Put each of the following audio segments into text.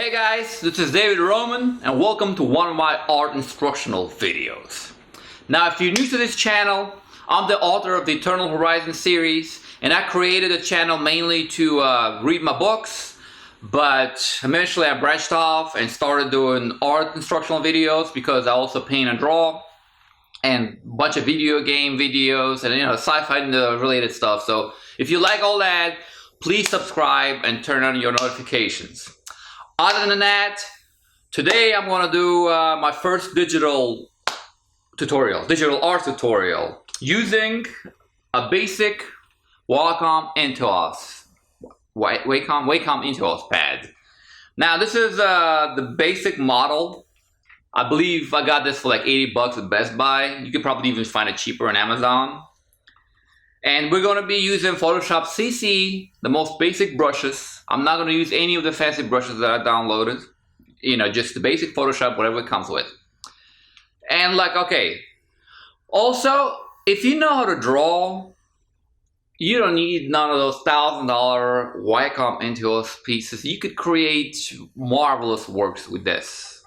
Hey guys, this is David Roman and welcome to one of my art instructional videos. Now if you're new to this channel, I'm the author of the Eternal Horizon series and I created a channel mainly to read my books, but eventually I branched off and started doing art instructional videos because I also paint and draw and a bunch of video game videos and sci-fi related stuff. So if you like all that, please subscribe and turn on your notifications. Other than that, today I'm going to do my first digital art tutorial, using a basic Wacom Intuos, Wacom Intuos pad. Now this is the basic model. I believe I got this for like 80 bucks at Best Buy. You could probably even find it cheaper on Amazon. And we're going to be using Photoshop CC, the most basic brushes. I'm not going to use any of the fancy brushes that I downloaded. Just the basic Photoshop, whatever it comes with. And also, if you know how to draw, you don't need none of those $1,000 Wacom Intuos pieces. You could create marvelous works with this.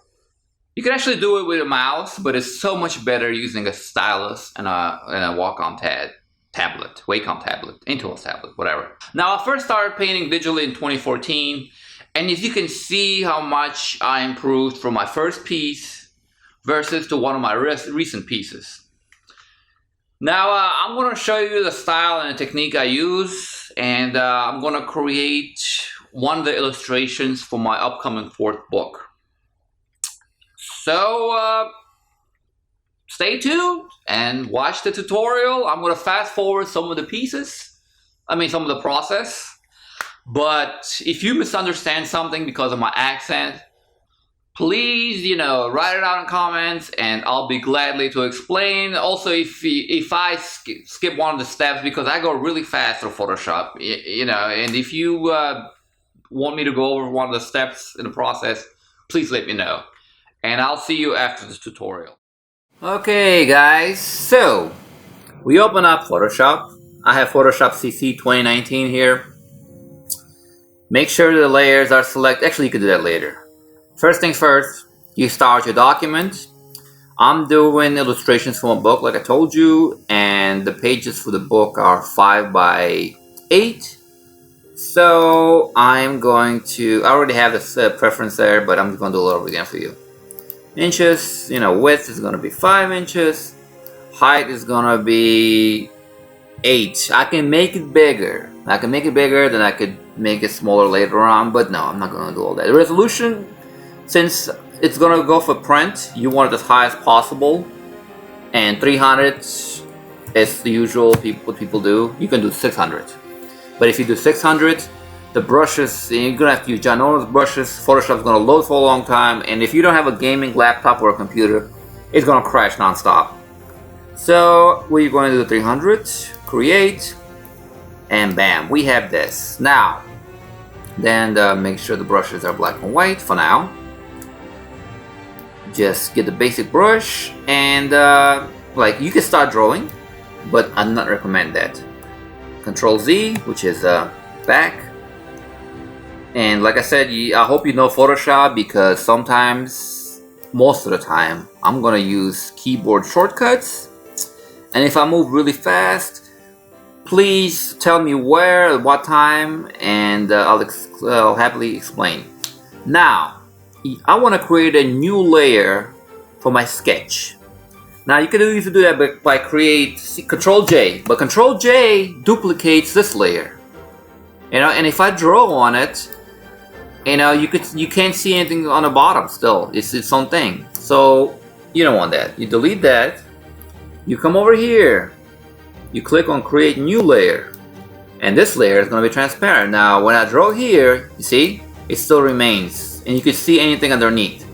You can actually do it with a mouse, but it's so much better using a stylus and a Wacom tablet, Wacom tablet, Intuos tablet, whatever. Now I first started painting digitally in 2014, and as you can see how much I improved from my first piece versus to one of my recent pieces. Now I'm going to show you the style and the technique I use, and I'm going to create one of the illustrations for my upcoming 4th book. So stay tuned and watch the tutorial. I'm going to fast forward some of the pieces, some of the process. But if you misunderstand something because of my accent, please, write it out in comments and I'll be gladly to explain. Also, if I skip one of the steps, because I go really fast through Photoshop, and if you want me to go over one of the steps in the process, please let me know. And I'll see you after the tutorial. Okay guys, so we open up Photoshop. I have Photoshop CC 2019 here. Make sure the layers are selected. Actually, you can do that later. First things first, you start your document. I'm doing illustrations from a book like I told you, and the pages for the book are 5 by 8. So I'm going to, I already have this preference there, but I'm going to do a little bit again for you. Inches, width is going to be 5 inches. Height is going to be 8. I can make it bigger. Then I could make it smaller later on, but no, I'm not going to do all that. The resolution, since it's going to go for print, you want it as high as possible. And 300 is the usual what people do. You can do 600. But if you do 600, the brushes, you're going to have to use ginormous brushes. Photoshop's going to load for a long time, and if you don't have a gaming laptop or a computer, it's going to crash non-stop. So we're going to do 300, create, and bam, we have this. Now, then make sure the brushes are black and white for now. Just get the basic brush, and you can start drawing, but I do not recommend that. Control Z, which is back. And like I said, I hope you know Photoshop, because sometimes, most of the time, I'm going to use keyboard shortcuts. And if I move really fast, please tell me where, at what time, and I'll happily explain. Now, I want to create a new layer for my sketch. Now you can easily do that by Control J, but Control J duplicates this layer. And if I draw on it, you can't see anything on the bottom still. It's its own thing. So you don't want that. You delete that. You come over here. You click on Create New Layer. And this layer is going to be transparent. Now when I draw here, you see, it still remains. And you can see anything underneath.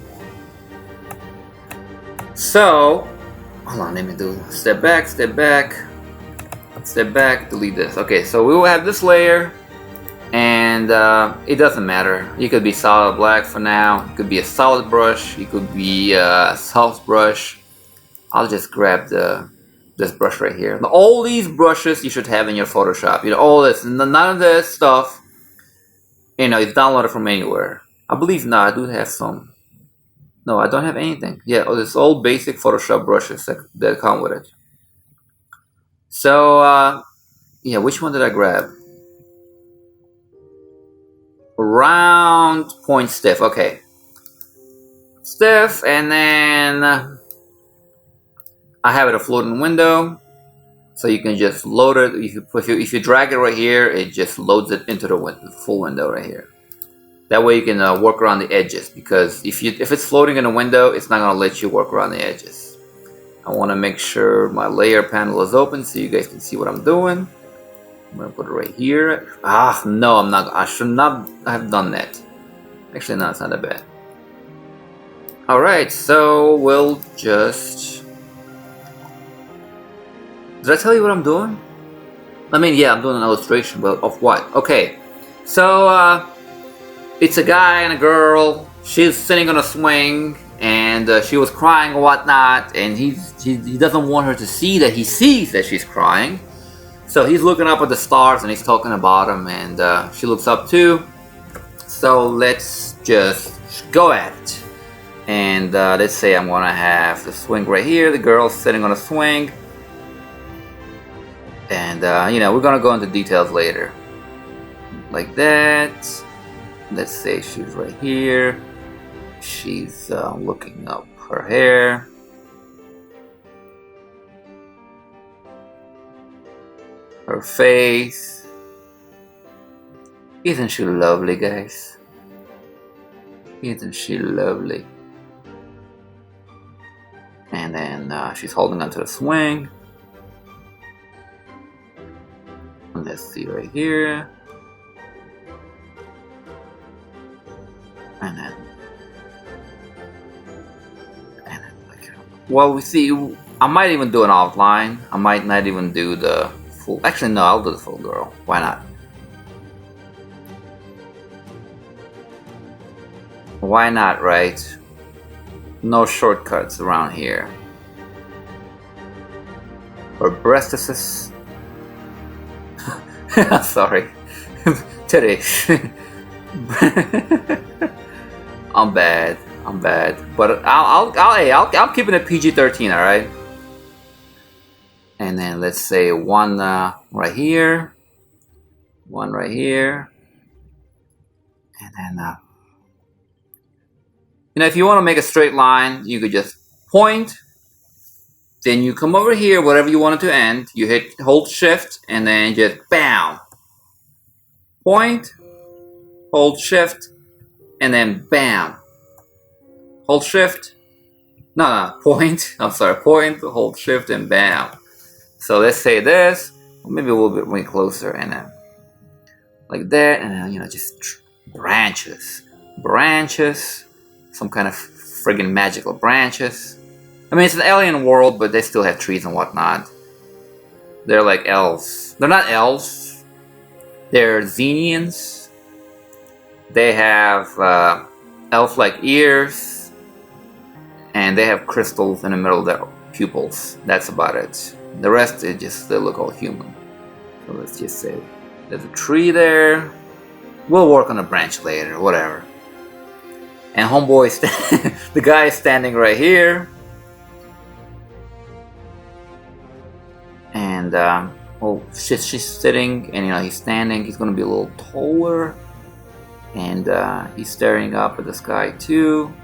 So, hold on, let me do step back, delete this. Okay, so we will have this layer. And it doesn't matter. It could be solid black for now. It could be a solid brush. It could be a soft brush. I'll just grab this brush right here. All these brushes you should have in your Photoshop. All this, none of this stuff, it's downloaded from anywhere. I believe not. I do have some. No, I don't have anything. Yeah, oh, it's all basic Photoshop brushes that come with it. So, yeah, which one did I grab? Round point stiff. Okay. Stiff, and then I have it a floating window. So you can just load it. If you drag it right here, it just loads it into the full window right here. That way you can work around the edges, because if it's floating in a window, it's not gonna let you work around the edges. I want to make sure my layer panel is open so you guys can see what I'm doing. I'm gonna put it right here. Ah, no, I'm not. I should not have done that. Actually, no, it's not that bad. All right, so we'll just. Did I tell you what I'm doing? I mean, yeah, I'm doing an illustration, but of what? Okay, so it's a guy and a girl. She's sitting on a swing, and she was crying and whatnot, and he doesn't want her to see that he sees that she's crying. So he's looking up at the stars and he's talking about them, and she looks up too. So let's just go at it. And let's say I'm gonna have the swing right here. The girl's sitting on a swing. And you know, we're gonna go into details later. Like that. Let's say she's right here. She's looking up her hair. Her face. Isn't she lovely, guys? Isn't she lovely? And then she's holding onto the swing. Let's see right here. And then like, well, we see. I might even do an outline. I might not even do the full. Actually, no, I'll do the full girl. Why not? Why not, right? No shortcuts around here. Or breastises. Sorry. Today. I'm bad. But I'll keep it at PG-13, all right? And then let's say one right here, one right here, and then you know, if you want to make a straight line, you could just point. Then you come over here, whatever you want it to end. You hold Shift, and then just bam. Point, hold Shift, and then bam. Hold Shift. No, point. I'm sorry, point, hold Shift, and bam. So let's say this, maybe a little bit way closer, and then like that, and then, you know, just branches, some kind of friggin' magical branches. I mean, it's an alien world, but they still have trees and whatnot. They're like elves. They're not elves. They're Xenians. They have elf-like ears, and they have crystals in the middle of their pupils. That's about it. The rest is just, they look all human. So let's just say there's a tree there. We'll work on a branch later, whatever. And homeboy, the guy is standing right here. And oh, she's sitting, and you know, he's standing. He's gonna be a little taller, and he's staring up at the sky too.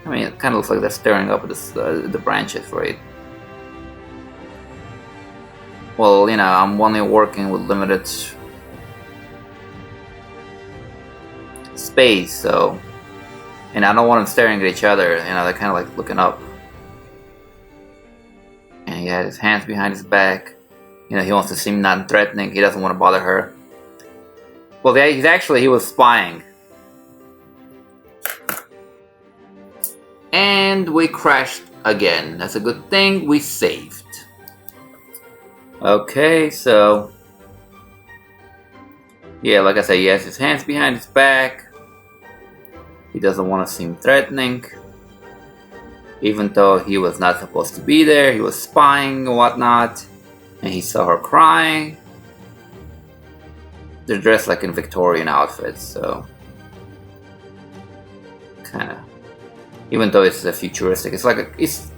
I mean, it kind of looks like they're staring up at the branches, right? Well, you know, I'm only working with limited space, so, and I don't want them staring at each other. You know, they're kind of like looking up. And he had his hands behind his back. You know, he wants to seem non-threatening. He doesn't want to bother her. Well, he was spying. And we crashed again. That's a good thing. We saved. Okay, so yeah, like I said, he has his hands behind his back. He doesn't want to seem threatening. Even though he was not supposed to be there, he was spying and whatnot. And he saw her crying. They're dressed like in Victorian outfits, so. even though it's futuristic. It's like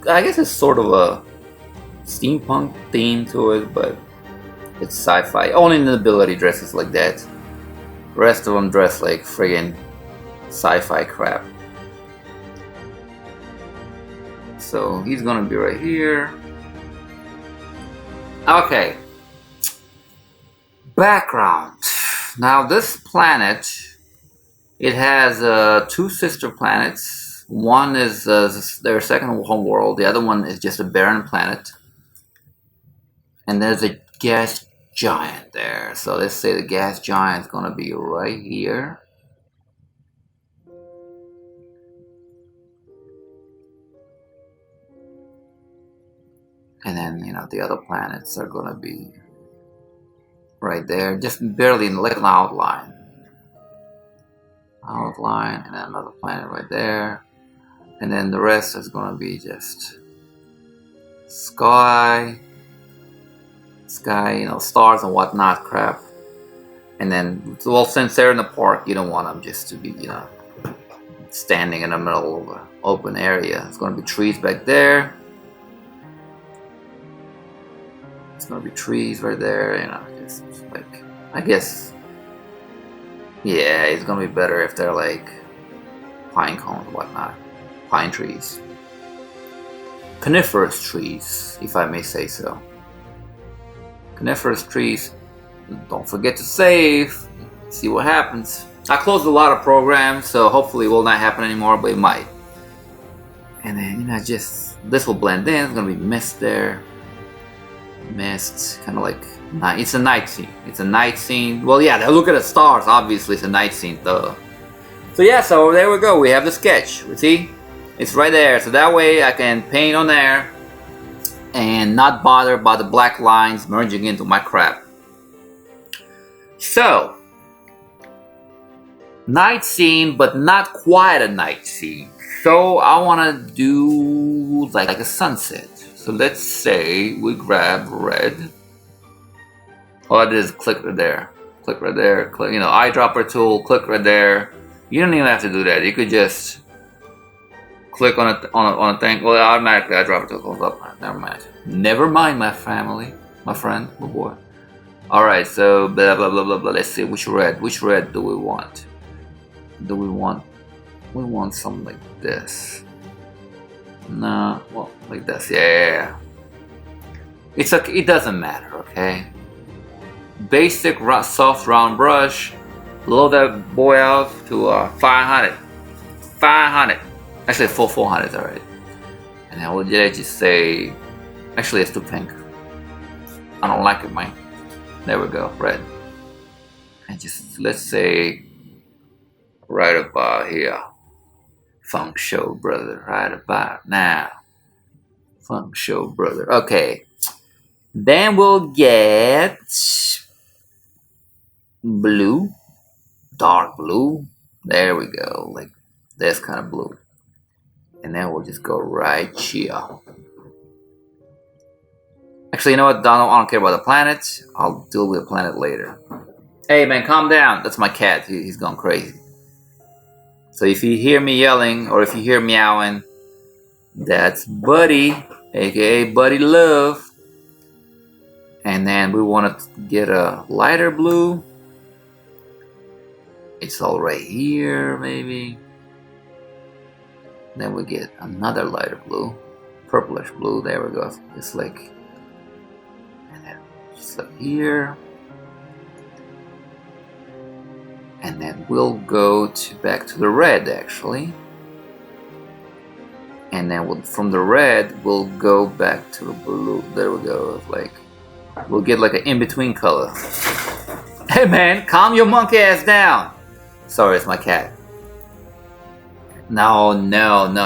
I guess it's sort of a steampunk theme to it, but it's sci-fi. Only nobility dresses like that. The rest of them dress like friggin' sci-fi crap. So he's gonna be right here. Okay. Background. Now this planet, it has 2 sister planets. One is their second home world. The other one is just a barren planet. And there's a gas giant there. So let's say the gas giant is gonna be right here. And then, you know, the other planets are gonna be right there, just barely like an outline. And then another planet right there. And then the rest is gonna be just sky, you know, stars and whatnot crap. And then, well, since they're in the park, you don't want them just to be, you know, standing in the middle of an open area. It's gonna be trees back there. It's gonna be trees right there, you know, just like, I guess, yeah, it's gonna be better if they're like pine cones, whatnot, pine trees, coniferous trees, if I may say so. Coniferous trees. Don't forget to save. See what happens. I closed a lot of programs, so hopefully it will not happen anymore, but it might. And then, you know, just this will blend in. It's gonna be mist there. Mist, kind of like night. It's a night scene. It's a night scene. Well, yeah, look at the stars. Obviously, it's a night scene, though. So yeah, so there we go. We have the sketch. See, it's right there. So that way I can paint on there and not bother by the black lines merging into my crap. So, night scene, but not quite a night scene. So I want to do like a sunset. So let's say we grab red. All I did is click right there. Click right there. Click, you know, eyedropper tool, click right there. You don't even have to do that. You could just click on a thing. Well, automatically eyedropper tool comes up. Never mind. Never mind, my family. My friend. Oh boy. Alright, so blah blah blah blah blah. Let's see which red. Which red do we want? We want something like this. No, well, like this, yeah. It's okay, it doesn't matter, okay? Basic soft round brush. Load that boy out to 500. 500. Actually, full 400 is alright. And then we'll just say, actually, it's too pink. I don't like it, man. There we go, red. And just let's say, right about here. Funk Show Brother, right about now. Funk Show Brother. Okay. Then we'll get blue. Dark blue. There we go. Like this kind of blue. And then we'll just go right here. Actually, you know what? I don't care about the planet. I'll deal with the planet later. Hey man, calm down. That's my cat. He's gone crazy. So if you hear me yelling or if you hear meowing, that's Buddy, aka Buddy Love. And then we want to get a lighter blue. It's all right here, maybe. Then we get another lighter blue, purplish blue. There we go. It's like, and then just like here. And then we'll go back to the red, actually. And then from the red, we'll go back to the blue. There we go. Like, we'll get like an in-between color. Hey man, calm your monkey ass down. Sorry, it's my cat. No.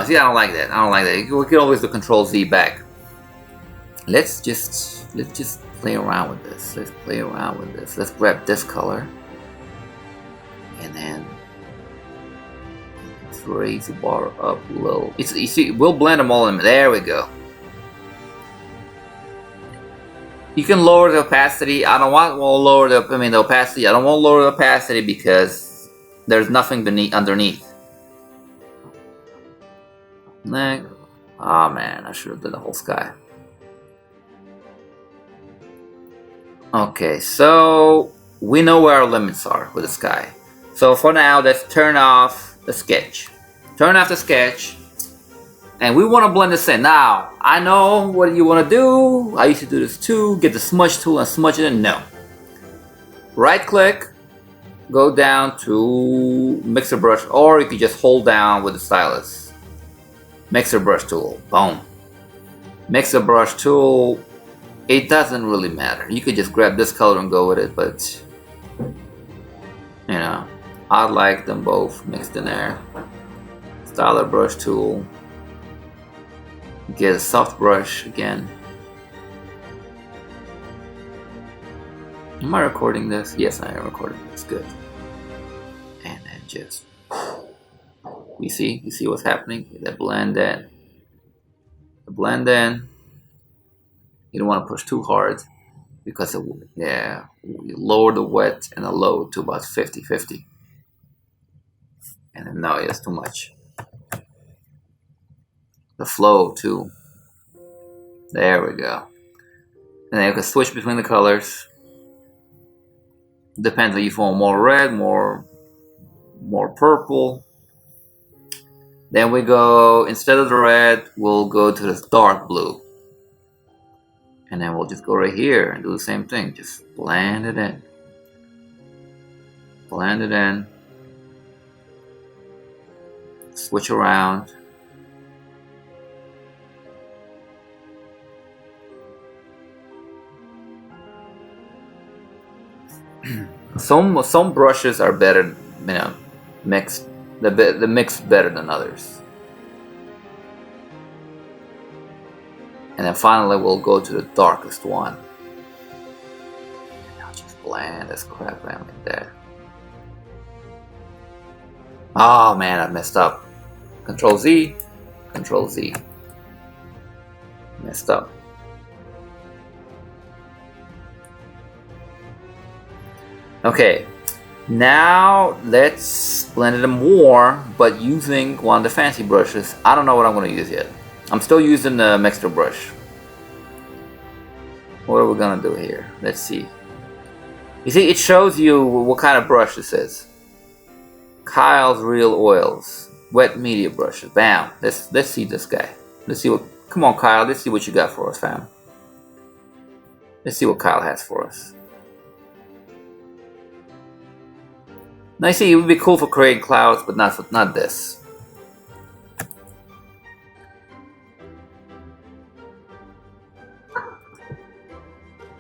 See, I don't like that. We can always do Control Z back. Let's just play around with this. Let's grab this color. And then let's raise the bar up low. You see, we'll blend them all in. There we go. You can lower the opacity. I don't want to lower the opacity. I don't want to lower the opacity because there's nothing underneath. Oh man, I should have done the whole sky. Okay, so we know where our limits are with the sky. So for now, let's turn off the sketch. Turn off the sketch. And we want to blend this in. Now, I know what you want to do. I used to do this too. Get the smudge tool and smudge it in. No. Right click. Go down to mixer brush. Or you can just hold down with the stylus. Mixer brush tool. Boom. Mixer brush tool. It doesn't really matter. You could just grab this color and go with it. But, you know, I like them both mixed in there. Styler brush tool. Get a soft brush again. Am I recording this? Yes, I am recording this. Good. And then just, you see what's happening? The blend in. The blend in. You don't want to push too hard because it, yeah, you lower the wet and the load to about 50-50. And then no, it's too much. The flow too. There we go. And then you can switch between the colors. Depends on if you want more red, more purple. Then we go, instead of the red, we'll go to this dark blue. And then we'll just go right here and do the same thing. Just blend it in. Blend it in. Switch around. Some brushes are better, you know, mixed. The mix better than others. And then finally we'll go to the darkest one. And I'll just blend this crap around like that. Oh man, I messed up. Control Z, Control Z. Messed up. Okay, now let's blend it more, but using one of the fancy brushes. I don't know what I'm going to use yet. I'm still using the mixer brush. What are we going to do here? Let's see. You see, it shows you what kind of brush this is. Kyle's Real Oils. Wet media brushes. Bam. Let's see this guy. Let's see what... Come on, Kyle. Let's see what you got for us, fam. Let's see what Kyle has for us. Now you see, it would be cool for creating clouds, but not this.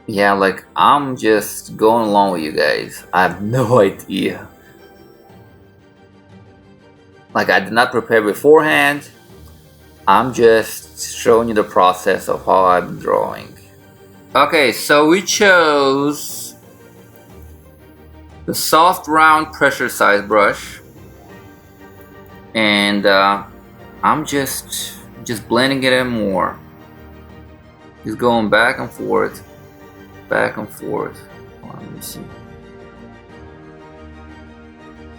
Yeah, like, I'm just going along with you guys. I have no idea. Like, I did not prepare beforehand. I'm just showing you the process of how I'm drawing. Okay, so we chose the soft round pressure size brush, and I'm just blending it in more. Just going back and forth, back and forth. Let me see.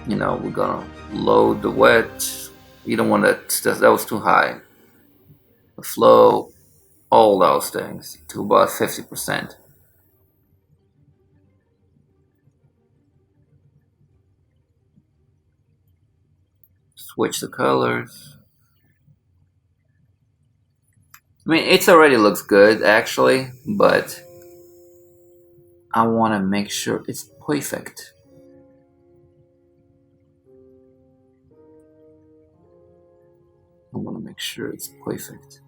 You know, we're gonna load the wet. You don't want that was too high. The flow, all those things to about 50%. Switch the colors. I mean, it already looks good actually, but I want to make sure it's perfect. I want to make sure it's perfect.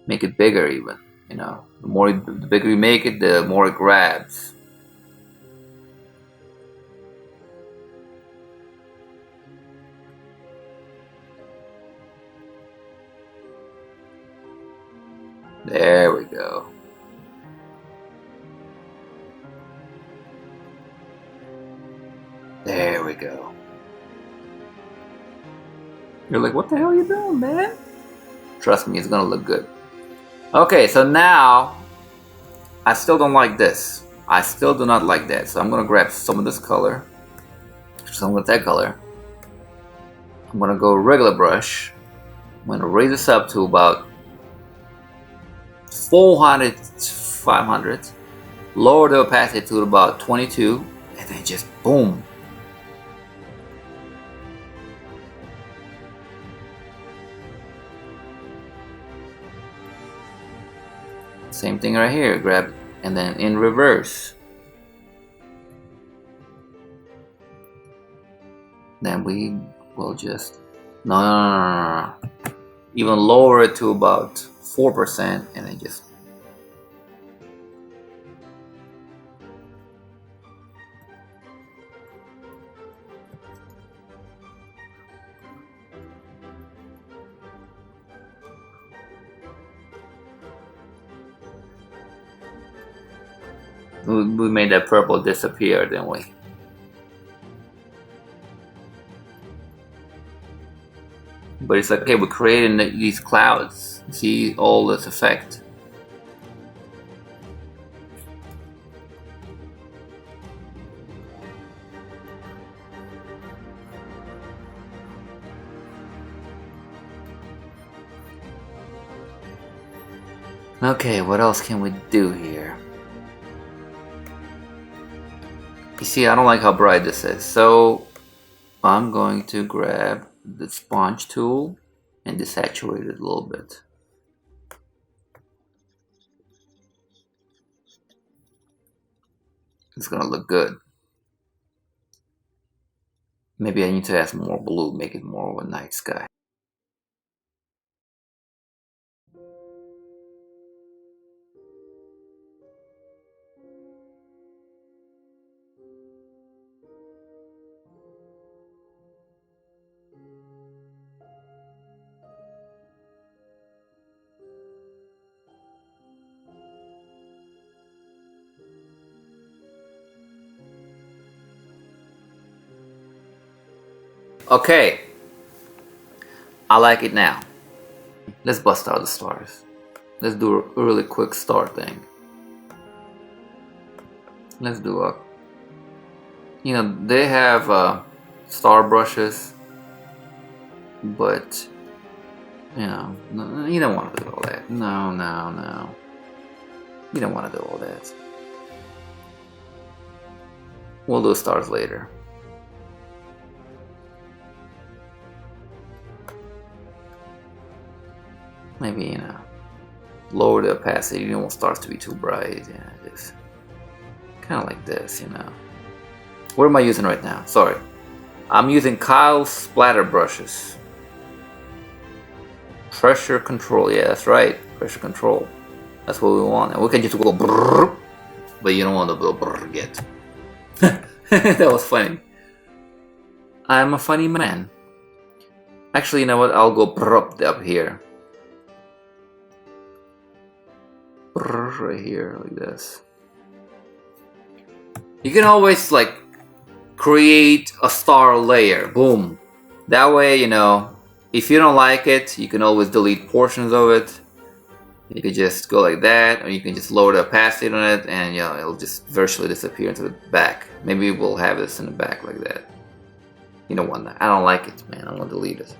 Make it bigger even, you know. The bigger you make it, the more it grabs. There we go. There we go. You're like, what the hell are you doing, man? Trust me, it's gonna look good. Okay, so now I still don't like this. I still do not like that. So I'm gonna grab some of this color So I'm with that color. I'm gonna go regular brush. I'm gonna raise this up to about 400, 500. Lower the opacity to about 22, and then just boom. Same thing right here. Grab and then in reverse. Then we will just no. Even lower it to about 4%, and then just we made that purple disappear, didn't we? But it's like, okay, we're creating these clouds. See all this effect. Okay, what else can we do here? You see, I don't like how bright this is, so I'm going to grab the sponge tool and desaturate it a little bit. It's gonna look good. Maybe I need to add some more blue, make it more of a night sky. Okay, I like it now. Let's bust out the stars. Let's do a really quick star thing. Let's do a, you know, they have star brushes, but you know, you don't want to do all that. No. You don't want to do all that. We'll do stars later. Maybe, you know, lower the opacity. You don't want stars to be too bright. Yeah, just kind of like this, you know. What am I using right now? Sorry. I'm using Kyle's splatter brushes. Pressure control. Yeah, that's right. Pressure control. That's what we want. And we can just go brrr, but you don't want to go brrr yet. That was funny. I'm a funny man. Actually, you know what? I'll go brrr up here. Brrr, right here, like this. You can always like create a star layer. Boom. That way, you know, if you don't like it, you can always delete portions of it. You can just go like that, or you can just lower the opacity on it, and you know, it'll just virtually disappear into the back. Maybe we'll have this in the back like that. You don't want that. I don't like it, man. I want to delete it.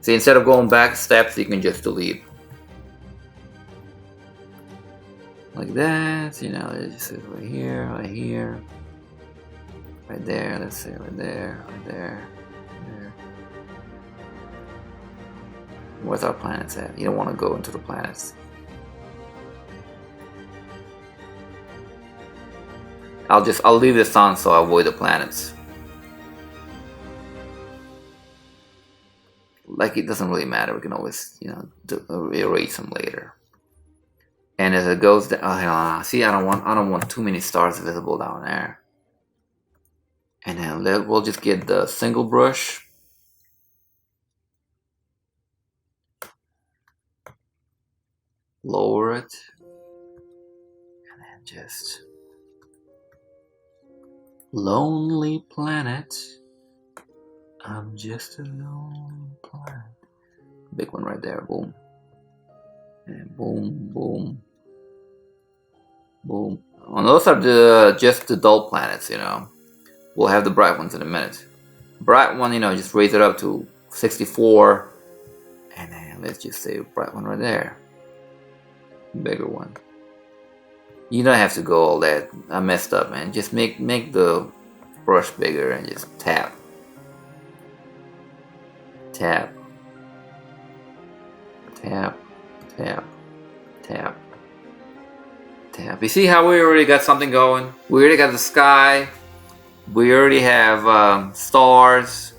See, instead of going back steps, you can just delete. Like that, you know, just right here, right there, let's say right there, right there. Where's our planets at? You don't want to go into the planets. I'll leave this on so I avoid the planets. Like, it doesn't really matter. We can always, you know, erase them later. And as it goes down, see, I don't want too many stars visible down there. And then we'll just get the single brush. Lower it, and then just lonely planet. I'm just a lonely planet. Big one right there. Boom, and boom, boom, boom. And those are just the dull planets, you know. We'll have the bright ones in a minute. Bright one, you know, just raise it up to 64. And then let's just say bright one right there. Bigger one. You don't have to go all that. I messed up, man. Just make the brush bigger and just tap. Tap. Tap. Tap. Tap. Tap. You see how we already got something going? We already got the sky. We already have stars.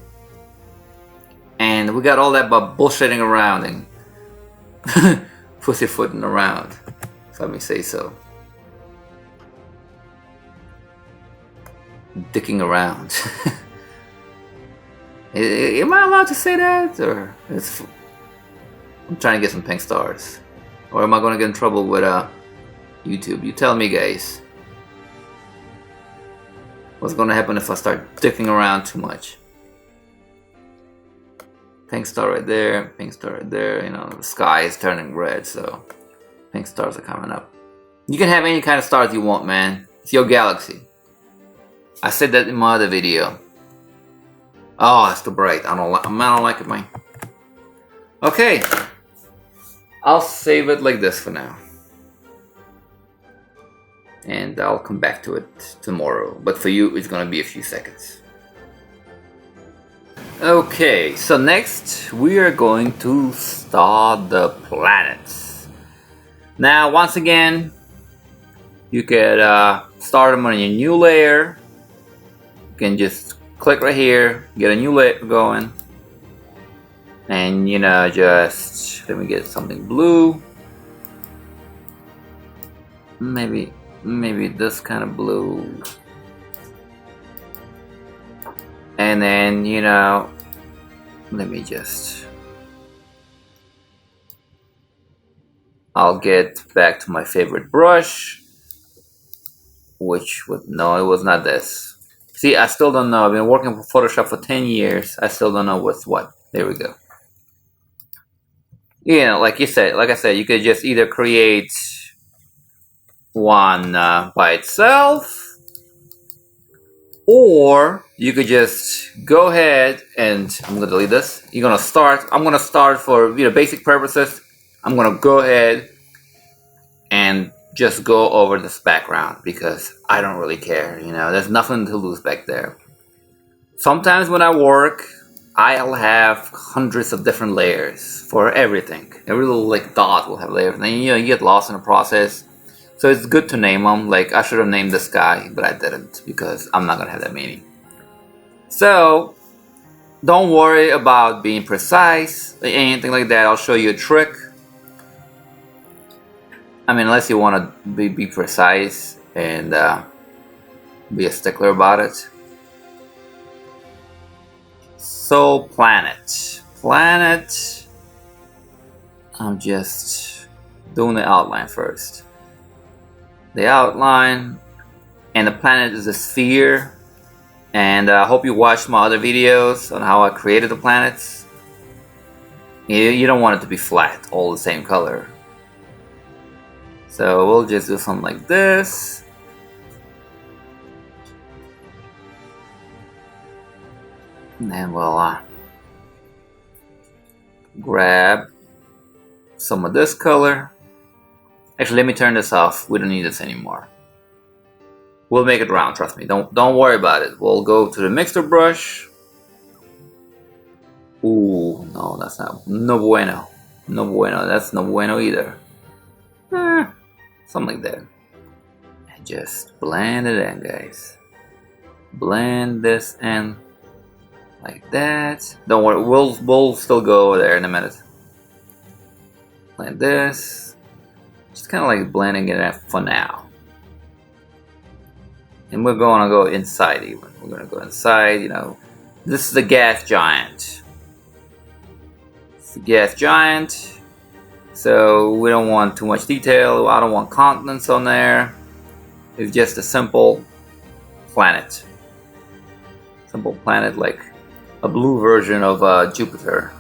And we got all that but bullshitting around and pussyfooting around. If let me say so. Dicking around. Am I allowed to say that? Or it's, I'm trying to get some pink stars. Or am I going to get in trouble with YouTube? You tell me, guys. What's going to happen if I start dicking around too much? Pink star right there, pink star right there. You know, the sky is turning red, so pink stars are coming up. You can have any kind of stars you want, man. It's your galaxy. I said that in my other video. Oh, it's too bright. I don't like it, man. Okay. I'll save it like this for now. And I'll come back to it tomorrow. But for you, it's gonna be a few seconds. Okay, so next we are going to start the planets. Now, once again, you could start them on your new layer. You can just click right here, get a new layer going, and you know, just let me get something blue. Maybe this kind of blue. And then, you know, let me just, I'll get back to my favorite brush, which would, no, it was not this. See, I still don't know. I've been working for Photoshop for 10 years. I still don't know what's what. There we go. You know, like I said, you could just either create one by itself, or you could just go ahead and, I'm gonna delete this. I'm gonna start for, you know, basic purposes. I'm gonna go ahead and just go over this background because I don't really care, you know, there's nothing to lose back there. Sometimes when I work, I'll have hundreds of different layers for everything. Every little like dot will have layers, and you know, you get lost in the process. So it's good to name them. Like I should have named this guy, but I didn't because I'm not gonna have that many. So don't worry about being precise, anything like that. I'll show you a trick. I mean, unless you want to be precise and be a stickler about it. So planet, I'm just doing the outline first. The outline, and the planet is a sphere. And I hope you watched my other videos on how I created the planets. You don't want it to be flat, all the same color. So we'll just do something like this. And then we'll grab some of this color. Actually, let me turn this off. We don't need this anymore. We'll make it round, trust me. Don't worry about it. We'll go to the mixer brush. Ooh, no, that's not, no bueno. No bueno, that's no bueno either. Something like that. And just blend it in, guys. Blend this in like that. Don't worry, we'll still go over there in a minute. Like this. Just kind of like blending it in for now. And we're gonna go inside even. We're gonna go inside, you know. This is the gas giant. It's the gas giant. So we don't want too much detail. I don't want continents on there. It's just a simple planet. Simple planet, like a blue version of Jupiter.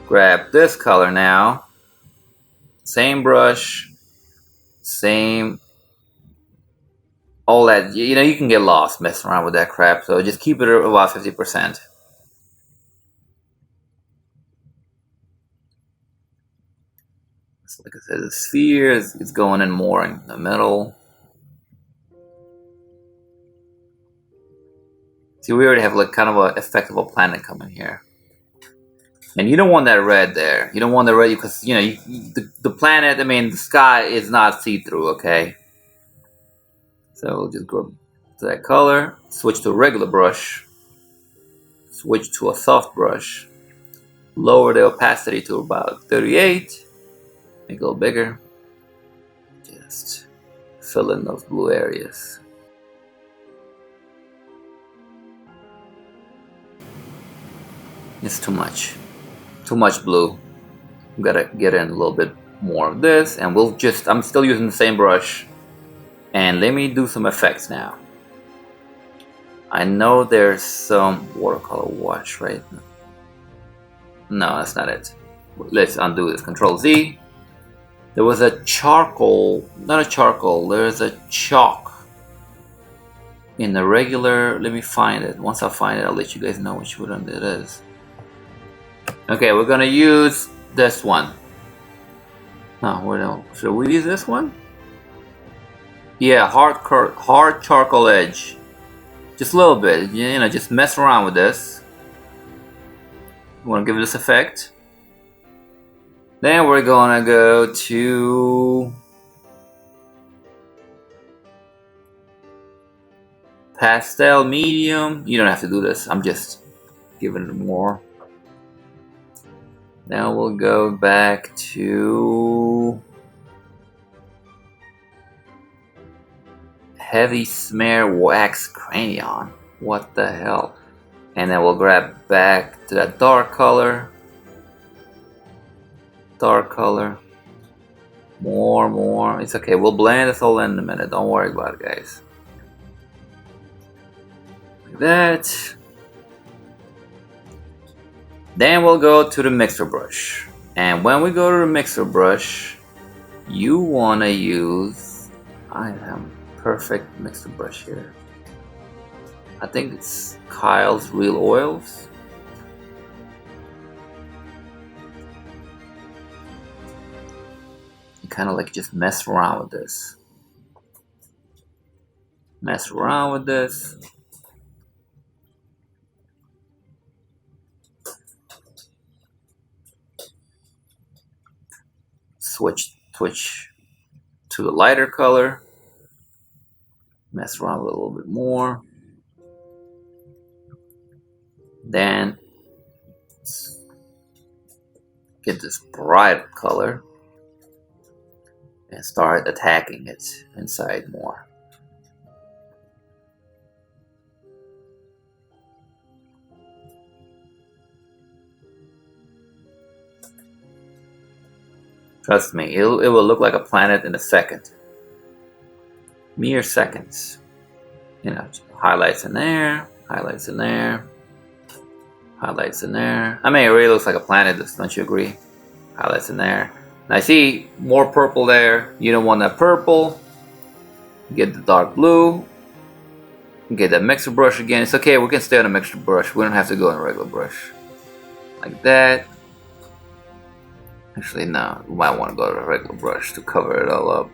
Grab this color now. Same brush. Same all that, you know, you can get lost messing around with that crap. So just keep it about 50%. So like I said, the sphere is going in more in the middle. See, we already have like kind of an effect of a planet coming here. And you don't want that red there. You don't want the red because, you know, the planet, I mean, the sky is not see-through, okay? So we'll just go to that color, switch to a regular brush, switch to a soft brush, lower the opacity to about 38, make it a little bigger. Just fill in those blue areas. It's too much blue. We gotta get in a little bit more of this, and we'll just, I'm still using the same brush, and let me do some effects now. I know there's some watercolor wash, right? No, that's not it. Let's undo this. Control Z. There was a charcoal, not a charcoal, there's a chalk in the regular, let me find it. Once I find it, I'll let you guys know which one it is. Okay, we're gonna use this one. No, should we use this one? Yeah, hard charcoal edge. Just a little bit, you know, just mess around with this. We want to give it this effect. Then we're gonna go to pastel medium. You don't have to do this, I'm just giving it more. Now we'll go back to heavy smear wax crayon. What the hell? And then we'll grab back to that dark color. More. It's okay, we'll blend this all in a minute. Don't worry about it, guys. Like that. Then we'll go to the mixer brush. And when we go to the mixer brush, you want to use, I have perfect mixer brush here. I think it's Kyle's Real Oils. You kind of like just mess around with this. Switch to the lighter color. Mess around with it a little bit more. Then get this bright color and start attacking it inside more. Trust me, it will look like a planet in a second. Mere seconds. You know, highlights in there, highlights in there, highlights in there. I mean, it really looks like a planet, don't you agree? Highlights in there. And I see more purple there. You don't want that purple. Get the dark blue. Get that mixer brush again. It's okay, we can stay on the mixer brush. We don't have to go on a regular brush. Like that. Actually, no, we might want to go to a regular brush to cover it all up.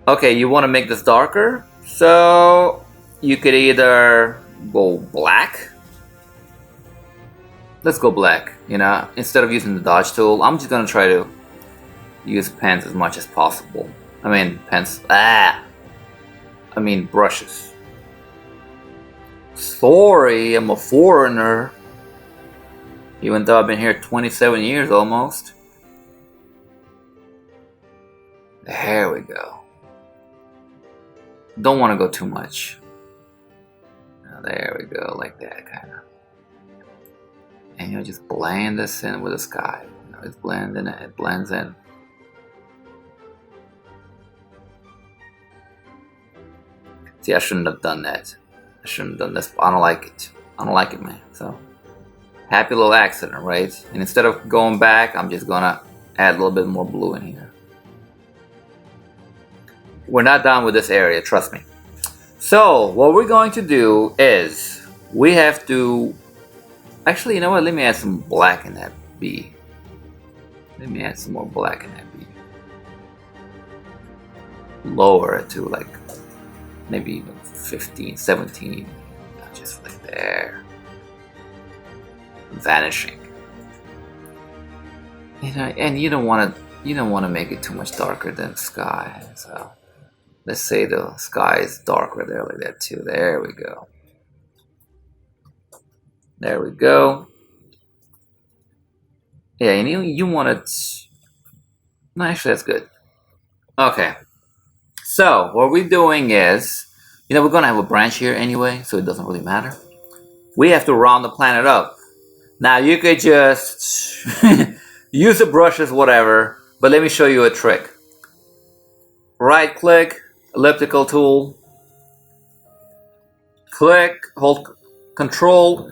Okay, you want to make this darker, so you could either go black. Let's go black, you know, instead of using the dodge tool. I'm just gonna try to use pens as much as possible. I mean, brushes. Sorry, I'm a foreigner. Even though I've been here 27 years almost. There we go. Don't want to go too much. There we go, like that kind of. And you know, just blend this in with the sky. You know, it's blending, it blends in. See, I shouldn't have done that. I shouldn't have done this. I don't like it. I don't like it, man. So, happy little accident, right? And instead of going back, I'm just gonna add a little bit more blue in here. we're not done with this area, trust me. So what we're going to do is we have to, actually, you know what, let me add some black in that B. Let me add some more black in that B. Lower it to like maybe even 15, 17, just like there. Vanishing. You know, and you don't want to make it too much darker than the sky. So let's say the sky is darker there like that too. There we go. There we go. Yeah, and you want it. No, actually, that's good. Okay. So what we're doing is, you know, we're gonna have a branch here anyway, so it doesn't really matter. We have to round the planet up. Now you could just use the brushes, whatever, but let me show you a trick. Right click, elliptical tool, click, hold Control,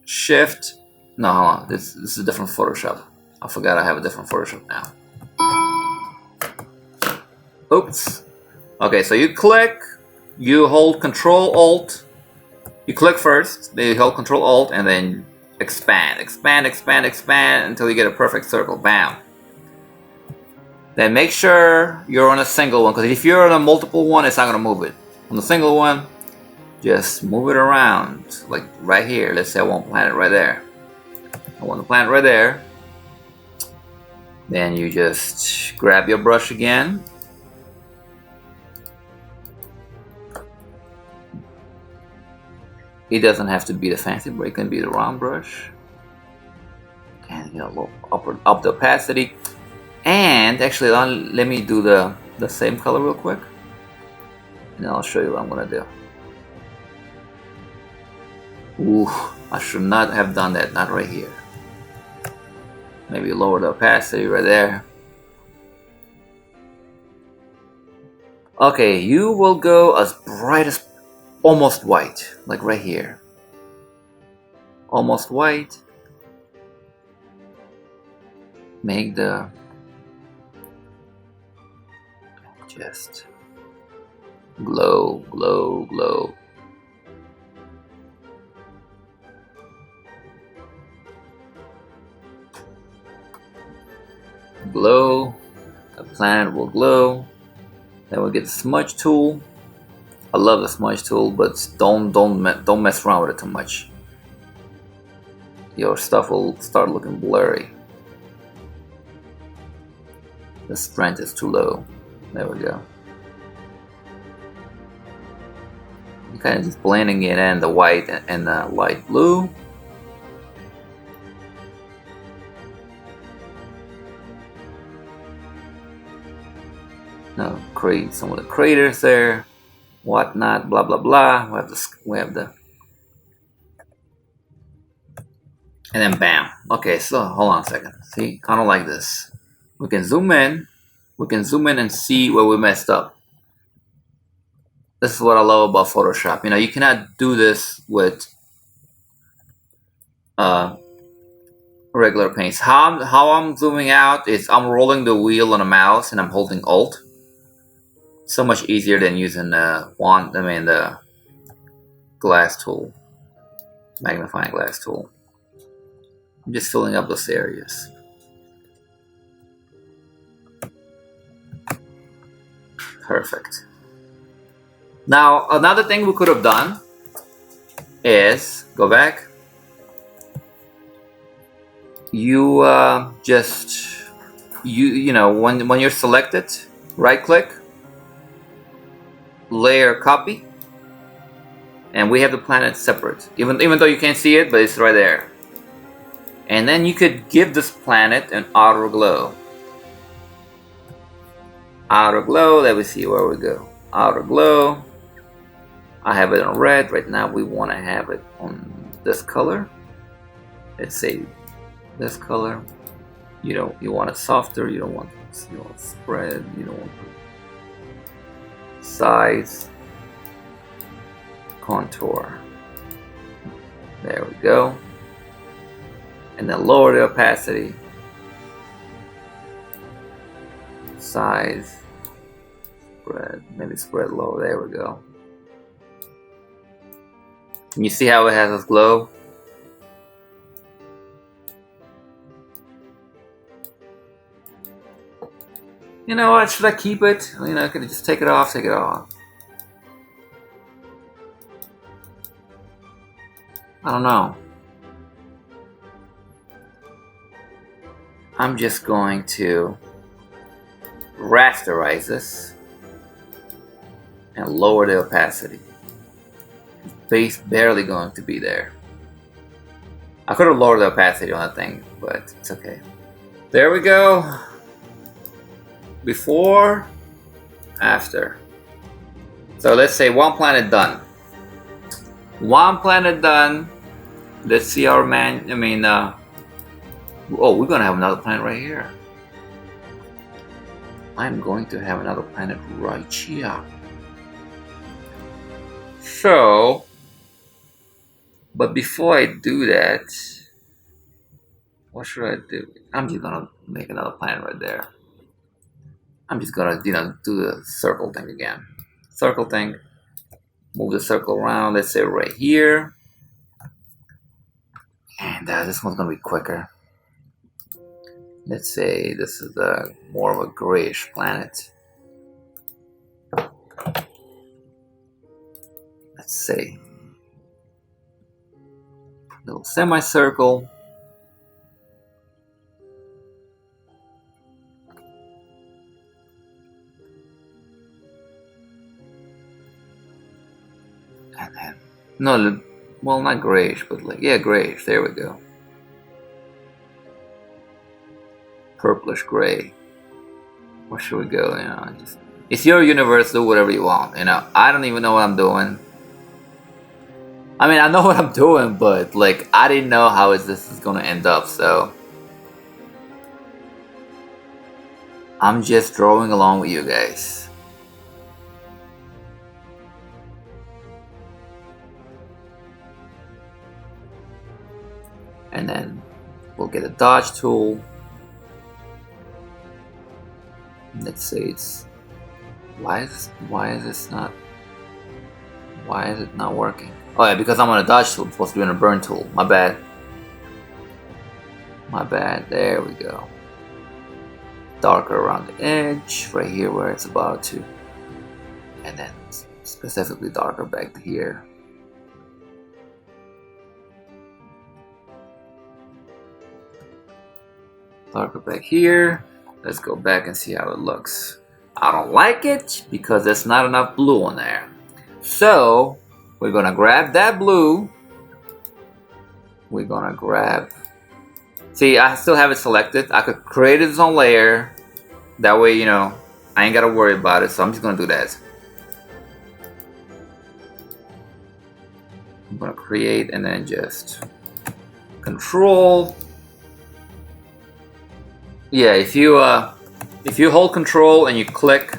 Shift. No, hold on, this is a different Photoshop. I forgot I have a different Photoshop now. Oops. Okay, so you click, you hold Control Alt, you click first, then you hold Control Alt, and then expand, expand, expand, expand until you get a perfect circle. Bam. Then make sure you're on a single one, because if you're on a multiple one, it's not going to move it. On the single one, just move it around, like right here. Let's say I want planet right there. I want the planet right there. Then you just grab your brush again. It doesn't have to be the fancy brush, it can be the round brush. And you know, up the opacity. And actually, let me do the same color real quick. And then I'll show you what I'm gonna do. Ooh, I should not have done that, not right here. Maybe lower the opacity right there. Okay, you will go as bright as almost white, like right here. Almost white. Make the just glow, glow, glow. Glow. The planet will glow. Then we'll get the smudge tool. I love the smudge tool, but don't mess around with it too much. Your stuff will start looking blurry. The strength is too low. There we go. I'm kind of just blending it in, the white and the light blue. Now create some of the craters there, whatnot, blah blah blah. We have the, and then bam. Okay, so hold on a second. See, kind of like this. We can zoom in. We can zoom in and see where we messed up. This is what I love about Photoshop. You know, you cannot do this with regular paints. How I'm zooming out is I'm rolling the wheel on a mouse and I'm holding Alt. So much easier than using the glass tool, magnifying glass tool. I'm just filling up those areas. Perfect. Now, another thing we could have done is go back. You you know, when you're selected, right click, layer copy, and we have the planet separate. Even though you can't see it, but it's right there. And then you could give this planet an outer glow. Outer glow. Let me see where we go. Outer glow. I have it on red right now. We want to have it on this color. Let's say this color. You want it softer. You don't want spread. You don't want size, contour. There we go. And then lower the opacity, size, spread. Maybe spread low. There we go. Can you see how it has this glow? You know what? Should I keep it? You know, I could just take it off. Take it off. I don't know. I'm just going to rasterize this and lower the opacity. Base barely going to be there. I could have lowered the opacity on that thing, but it's okay. There we go. Before, after. So let's say one planet done. One planet done. Let's see our oh, we're gonna have another planet right here. I'm going to have another planet right here. So, but before I do that, what should I do? I'm just gonna make another planet right there. I'm just gonna, do the circle thing again. Circle thing. Move the circle around. Let's say right here. And this one's gonna be quicker. Let's say this is more of a grayish planet. Let's say little semicircle. And then, no, well, not grayish, but like, yeah, grayish. There we go. Purplish gray. Where should we go? It's your universe. Do whatever you want. I don't even know what I'm doing. I mean, I know what I'm doing, but like, I didn't know how this is gonna end up. So I'm just drawing along with you guys. And then we'll get a dodge tool. Let's say it's why is it not working? Oh yeah, because I'm on a dodge tool. I'm supposed to be on a burn tool. My bad. There we go. Darker around the edge, right here where it's about to, and then specifically darker back here. Darker back here. Let's go back and see how it looks. I don't like it because there's not enough blue on there. So we're gonna grab that blue. We're gonna grab. See, I still have it selected. I could create its own layer. That way, I ain't gotta worry about it. So I'm just gonna do that. I'm gonna create and then just control. Yeah, if you hold control and you click,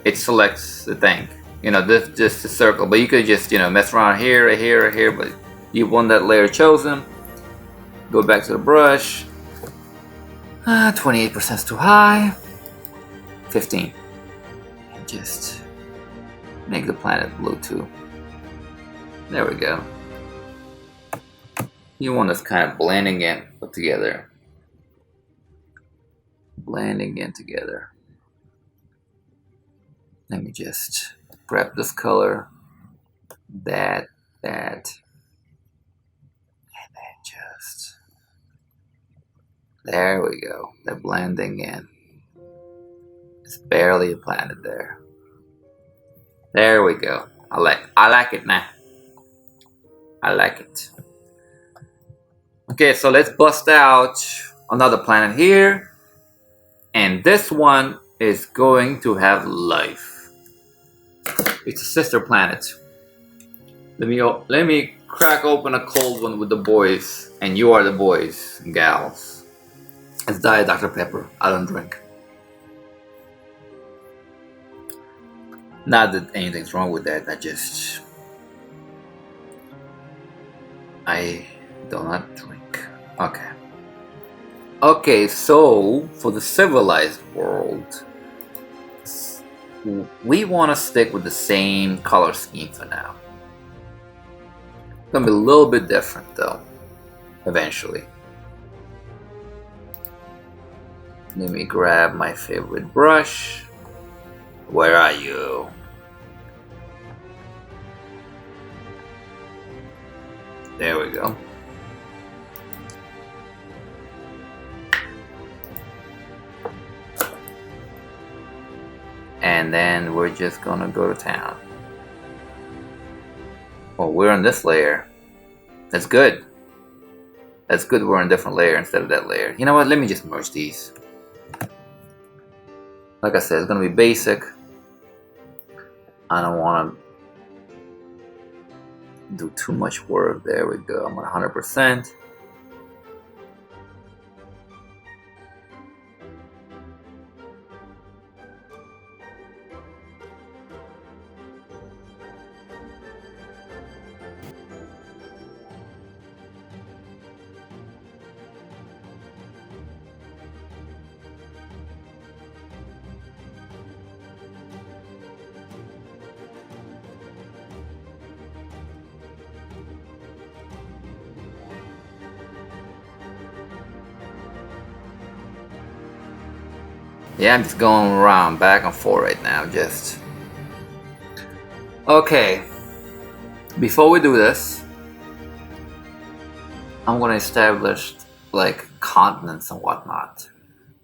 it selects the thing. This just a circle. But you could just mess around here, here, but you want that layer chosen. Go back to the brush. 28% is too high. 15. And just make the planet blue too. There we go. You want this kind of blending in together. Blending in together. Let me just grab this color, that, and then just, there we go. They're blending in. It's barely a planet there. There we go. I like it now. I like it. Okay, so let's bust out another planet here. And this one is going to have life. It's a sister planet. Let me crack open a cold one with the boys, and you are the boys and gals. It's Diet Dr. Pepper. I don't drink. Not that anything's wrong with that. I do not drink. Okay. Okay, so for the civilized world, we want to stick with the same color scheme for now. It's gonna be a little bit different though, eventually. Let me grab my favorite brush. Where are you? There we go. And then we're just gonna go to town. Well, we're on this layer. That's good. That's good we're on a different layer instead of that layer. You know what? Let me just merge these. Like I said, it's gonna be basic. I don't wanna do too much work. There we go. I'm at 100%. Yeah, I'm just going around back and forth right now, just. Okay. Before we do this, I'm gonna establish like continents and whatnot.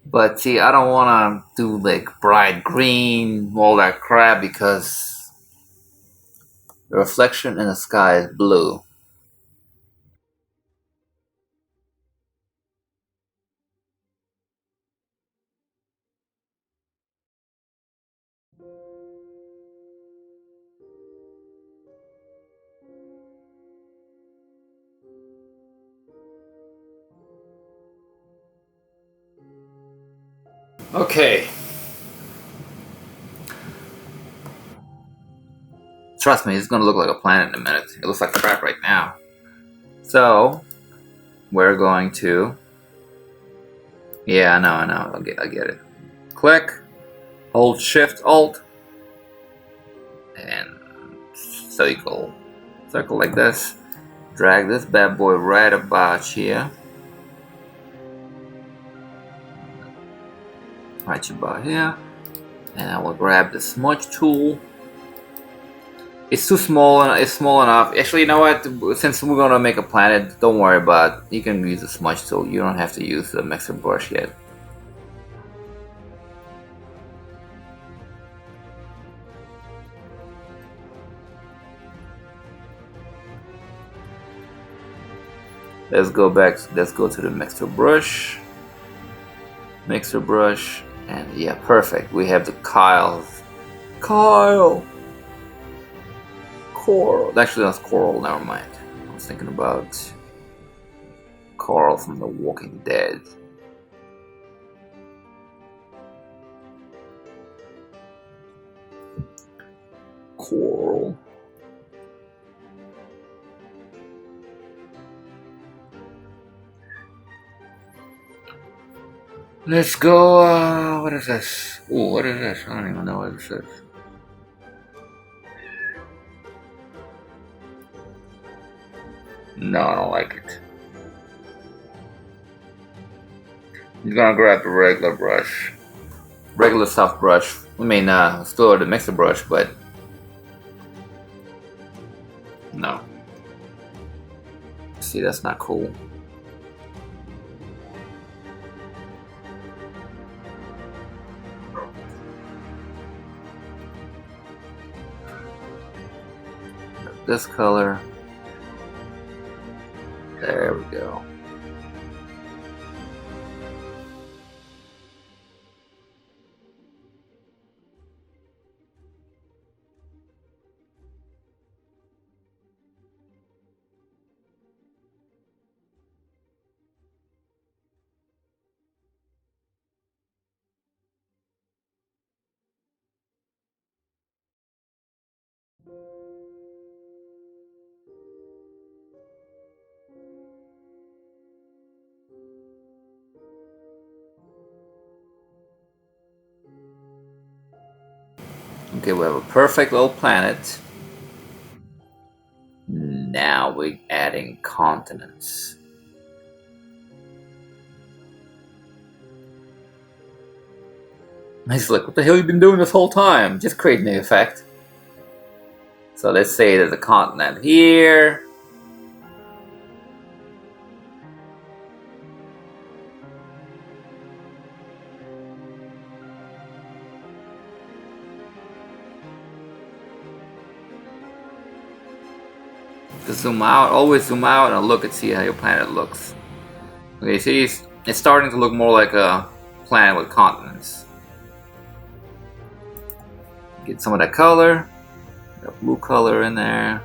But see, I don't wanna do like bright green, all that crap, because the reflection in the sky is blue. Okay. Trust me, it's gonna look like a planet in a minute. It looks like crap right now. So, we're going to. Yeah, I know. I get it. Click, hold Shift Alt, and circle like this. Drag this bad boy right about here. Right about here. And I will grab the smudge tool. It's too small, and it's small enough. Actually, you know what? Since we're gonna make a planet, don't worry about it. You can use the smudge tool. You don't have to use the mixer brush yet. Let's go back. Let's go to the mixer brush. Mixer brush, and yeah, perfect. We have the Kyle. Coral. Actually, that's coral. Never mind. I was thinking about Carl from The Walking Dead. Coral. Let's go, what is this? Ooh, what is this? I don't even know what this is. No, I don't like it. He's gonna grab the regular brush. Regular soft brush. I mean, still the mixer brush, but no. See, that's not cool. This color. There we go. Okay, we have a perfect little planet. Now we're adding continents. He's like, what the hell you been doing this whole time? Just creating the effect. So let's say there's a continent here. To zoom out, always zoom out and look and see how your planet looks. Okay, see, it's starting to look more like a planet with continents. Get some of that color, the blue color in there.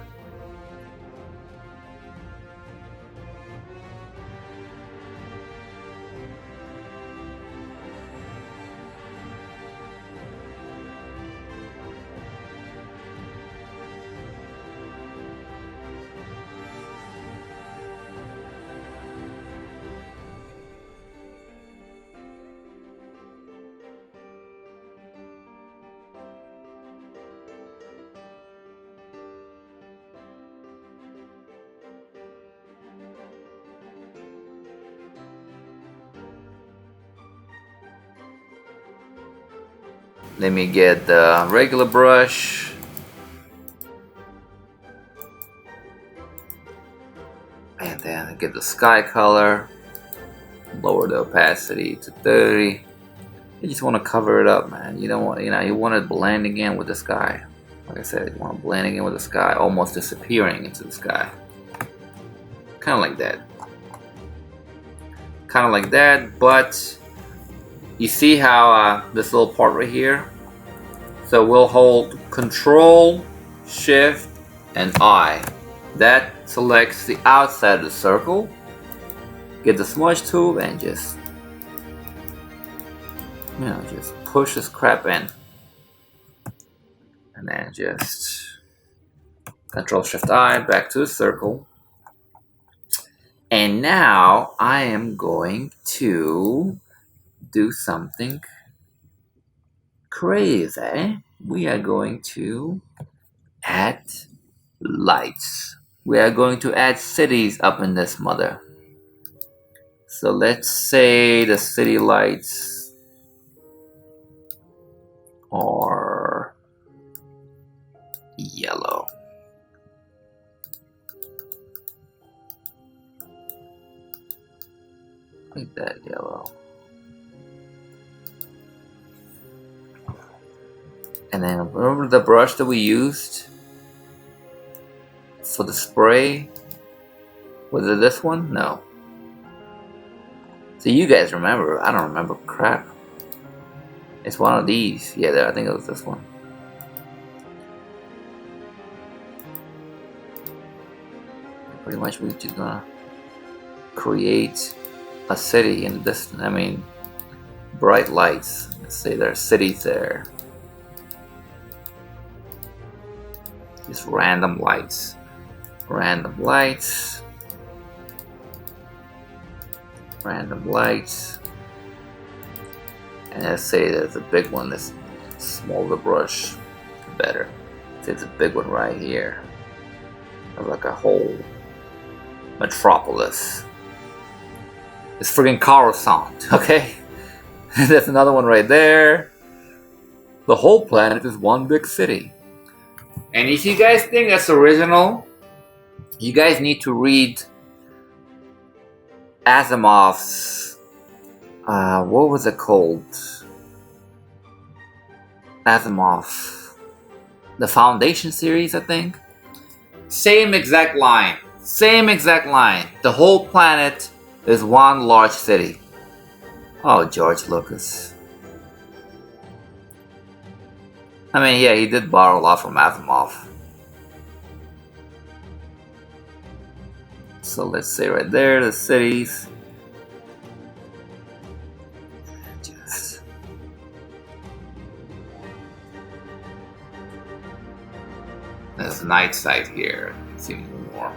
Let me get the regular brush. And then get the sky color. Lower the opacity to 30. You just want to cover it up, man. You don't want, you want it blending in with the sky. Like I said, you want it blending in with the sky, almost disappearing into the sky. Kind of like that. Kind of like that, but you see how this little part right here? So we'll hold Control, Shift, and I. That selects the outside of the circle. Get the smudge tool and just, just push this crap in. And then just Control, Shift, I, back to the circle. And now I am going to do something crazy. We are going to add lights. We are going to add cities up in this mother. So let's say the city lights are yellow. Like that, yellow. And then remember the brush that we used for the spray? Was it this one? No. So you guys remember. I don't remember crap. It's one of these. Yeah, I think it was this one. Pretty much we're just gonna create a city in this, bright lights. Let's say there are cities there. Just random lights. Random lights. Random lights. And let's say there's a big one. That's smaller brush, the better. There's a big one right here. Like a whole metropolis. It's friggin' Coruscant, okay? There's another one right there. The whole planet is one big city. And if you guys think that's original, you guys need to read Asimov's, what was it called? Asimov, the Foundation series, I think. Same exact line. Same exact line. The whole planet is one large city. Oh, George Lucas. Yeah, he did borrow a lot from Asimov. So let's say right there, the cities. Just there's night side here. See more.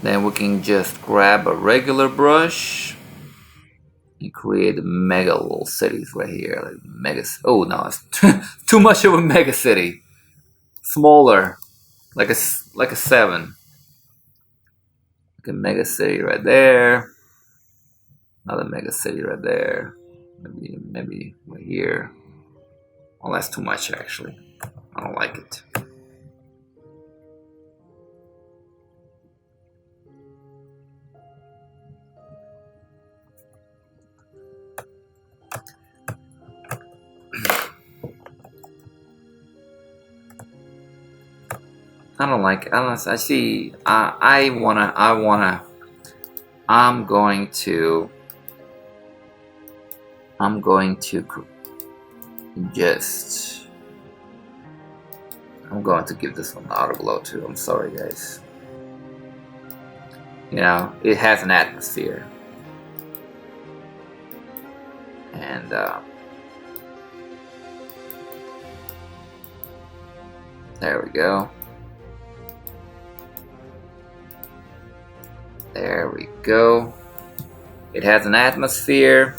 Then we can just grab a regular brush and create mega little cities right here, like mega. Oh no, it's too much of a mega city. Smaller, like a 7. Like a mega city right there. Another mega city right there. Maybe right here. Oh, that's too much actually. I don't like it. I don't like it. Unless I see, I'm going to give this one auto glow too. I'm sorry, guys. You know, it has an atmosphere, and there we go. There we go. It has an atmosphere.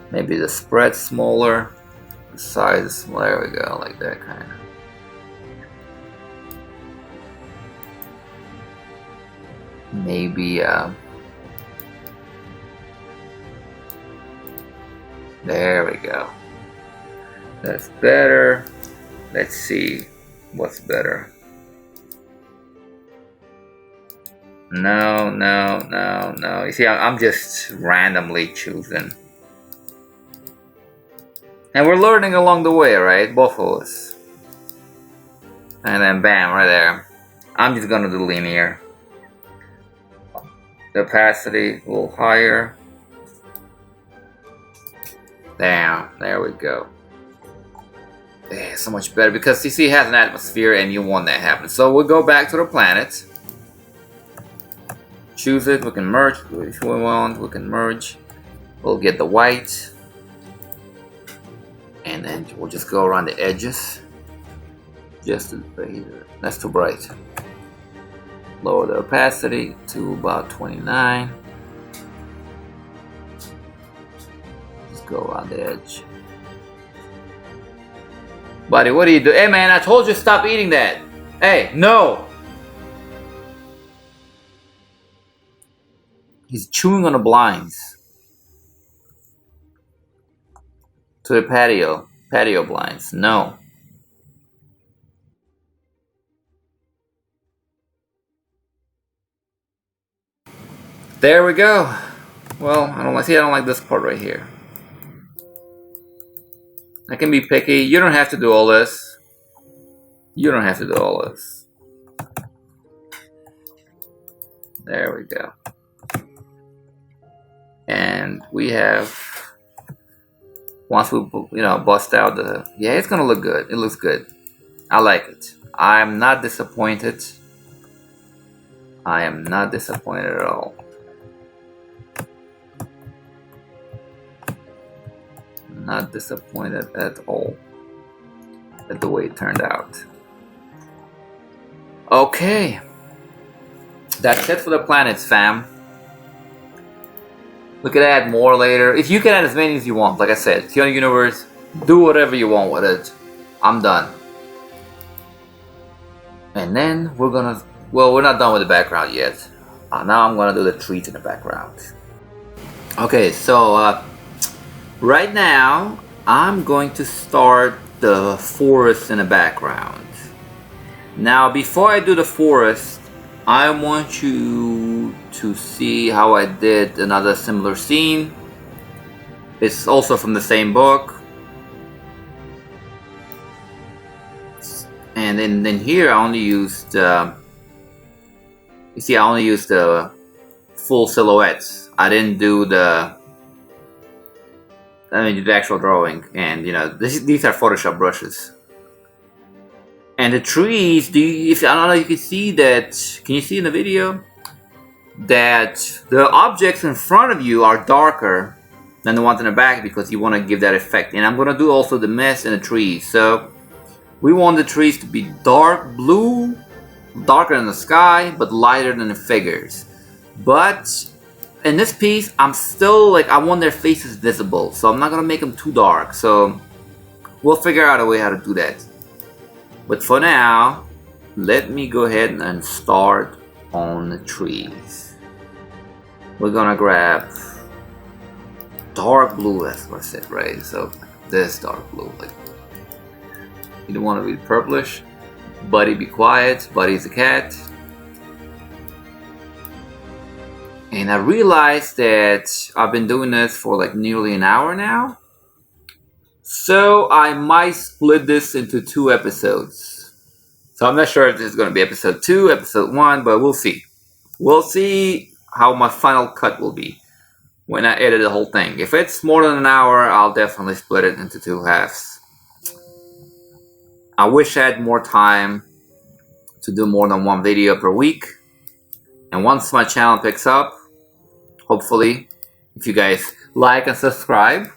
Maybe the spread's smaller. The size is smaller. There we go, like that kind of. Maybe there we go. That's better. Let's see what's better. No. You see, I'm just randomly choosing. And we're learning along the way, right? Both of us. And then bam, right there. I'm just gonna do linear. The opacity a little higher. There we go. Yeah, so much better because you see it has an atmosphere and you want that to happen. So we'll go back to the planet. Choose it, we can merge if we want, we can merge. We'll get the white. And then we'll just go around the edges. Just right here. That's too bright. Lower the opacity to about 29. Just go around the edge. Buddy, what do you do? Hey man, I told you to stop eating that. Hey, no! He's chewing on the blinds. To the patio blinds. No. There we go. Well, I don't like this part right here. I can be picky. You don't have to do all this. You don't have to do all this. There we go. And we have, once we bust out the, yeah, it's gonna look good. It looks good. I like it. I'm not disappointed. I am not disappointed at all. Not disappointed at all at the way it turned out. Okay, that's it for the planets, fam. We could add more later. If you can add as many as you want, like I said, it's your universe. Do whatever you want with it. I'm done. And then we're gonna, well, we're not done with the background yet. Now I'm gonna do the trees in the background. Okay, so right now I'm going to start the forest in the background. Now, before I do the forest, I want you to see how I did another similar scene. It's also from the same book. And then here I only used, you see, I only used the full silhouettes. I didn't do the actual drawing. And these are Photoshop brushes. And the trees, I don't know if you can see that, can you see in the video? That the objects in front of you are darker than the ones in the back because you want to give that effect. And I'm going to do also the mist and the trees. So we want the trees to be dark blue darker than the sky, but lighter than the figures. But in this piece, I'm still like, I want their faces visible, so I'm not gonna make them too dark. So we'll figure out a way how to do that. But for now, let me go ahead and start on the trees. We're gonna grab dark blue, that's what I said, right? So this dark blue, like, you don't want to be purplish. Buddy, be quiet. Buddy's a cat. And I realized that I've been doing this for like nearly an hour now. So I might split this into 2 episodes. So I'm not sure if this is going to be episode 2, episode 1, but we'll see. We'll see how my final cut will be when I edit the whole thing. If it's more than an hour, I'll definitely split it into 2 halves. I wish I had more time to do more than 1 video per week. And once my channel picks up, hopefully, if you guys like and subscribe,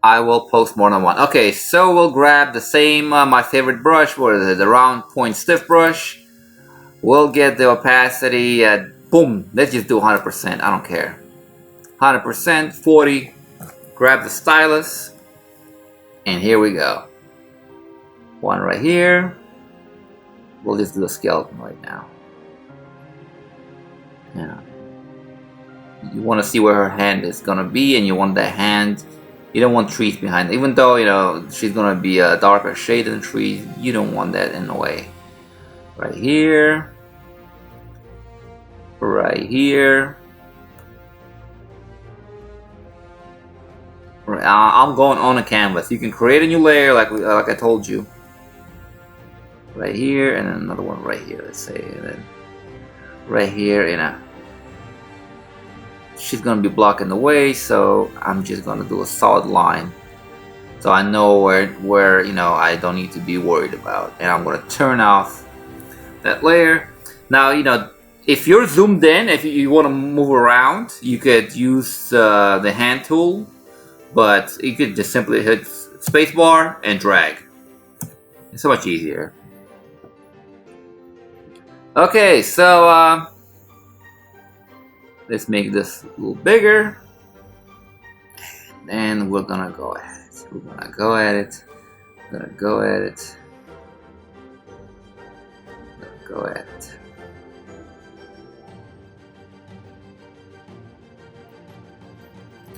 I will post more than 1. Okay, so we'll grab the same, my favorite brush, what is it, the round point stiff brush. We'll get the opacity at, boom, let's just do 100%, I don't care. 100%, 40, grab the stylus, and here we go. 1 right here. We'll just do a skeleton right now. Yeah. You want to see where her hand is gonna be, and you want that hand. You don't want trees behind it. Even though, you know, she's gonna be a darker shade than trees, you don't want that in the way. Right here. Right here. Right, I'm going on a canvas. You can create a new layer like I told you. Right here, and then another one right here, let's say. And then right here, you know. She's gonna be blocking the way, so I'm just gonna do a solid line. So I know where you know, I don't need to be worried about. And I'm gonna turn off that layer. Now, you know, if you're zoomed in, if you want to move around, you could use the hand tool, but you could just simply hit spacebar and drag. It's so much easier. Okay, so let's make this a little bigger. And we're gonna go at it. We're gonna go at it. We're gonna go at it. Go at it.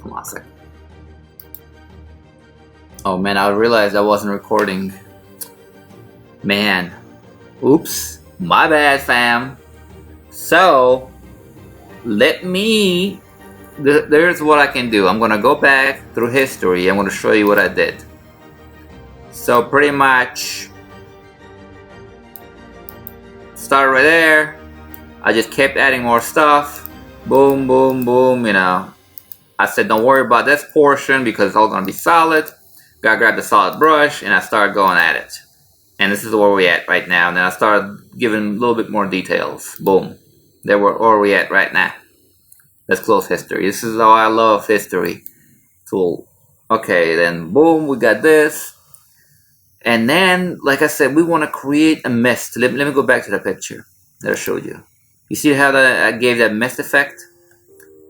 Come on a second. Oh man, I realized I wasn't recording. Man. Oops. My bad, fam. So, let me... There's what I can do. I'm gonna go back through history. I'm gonna show you what I did. So, pretty much... Start right there. I just kept adding more stuff. Boom, boom, boom, you know. I said don't worry about this portion because it's all gonna be solid. Gotta grab the solid brush and I started going at it. And this is where we're at right now. And then I started giving a little bit more details. Boom. There where we at right now. Let's close history. This is how I love history tool. Okay, then boom, we got this. And then, like I said, we want to create a mist. Let me go back to the picture that I showed you. You see how I gave that mist effect?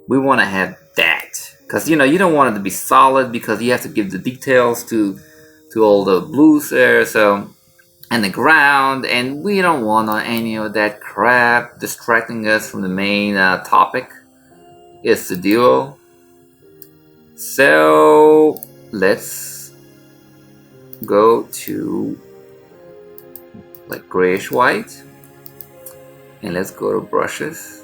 We want to have that. Because, you know, you don't want it to be solid because you have to give the details to all the blues there. So, and the ground. And we don't want any of that crap distracting us from the main topic. It's the duo. So, let's go to like grayish white. And let's go to brushes.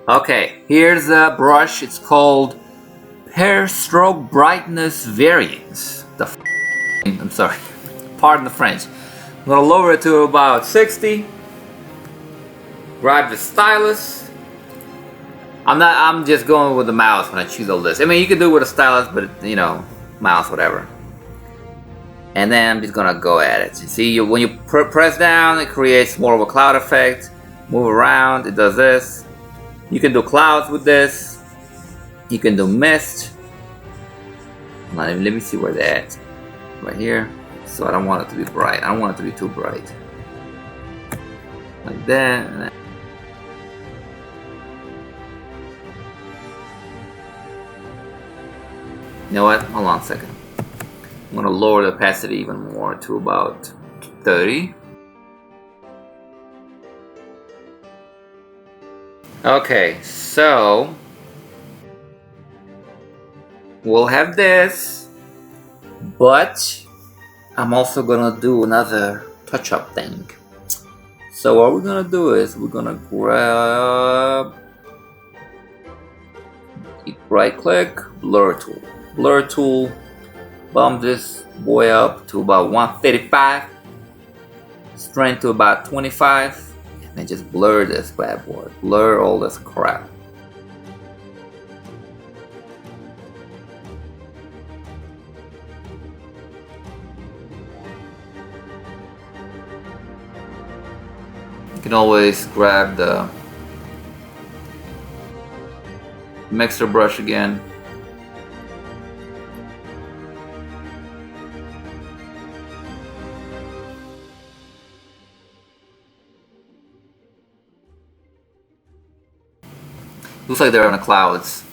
Okay, here's a brush. It's called Pair Stroke Brightness Variance. I'm sorry, pardon the French. I'm gonna lower it to about 60. Grab the stylus. I'm just going with the mouse when I choose all this. I mean, you can do it with a stylus, but you know, mouse, whatever. And then I'm just gonna go at it. You see, when you press down, it creates more of a cloud effect. Move around, it does this. You can do clouds with this. You can do mist. Let me see where they're at. Right here. So I don't want it to be bright. I don't want it to be too bright. like that. You know what? Hold on a second. I'm gonna lower the opacity even more to about 30. Okay, so we'll have this, but I'm also gonna do another touch-up thing. So what we're gonna do is we're gonna grab, right click, blur tool, bump this boy up to about 135, strength to about 25, and just blur this bad boy, blur all this crap. You can always grab the mixer brush again. Looks like they're on the clouds.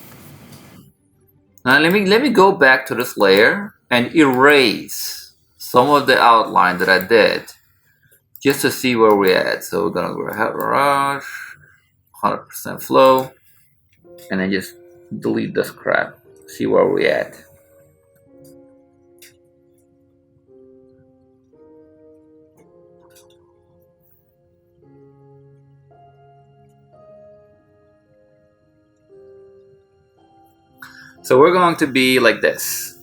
Now let me go back to this layer and erase some of the outline that I did, just to see where we're at. So we're gonna go rush, 100% flow, and then just delete this crap. See where we're at. So we're going to be like this.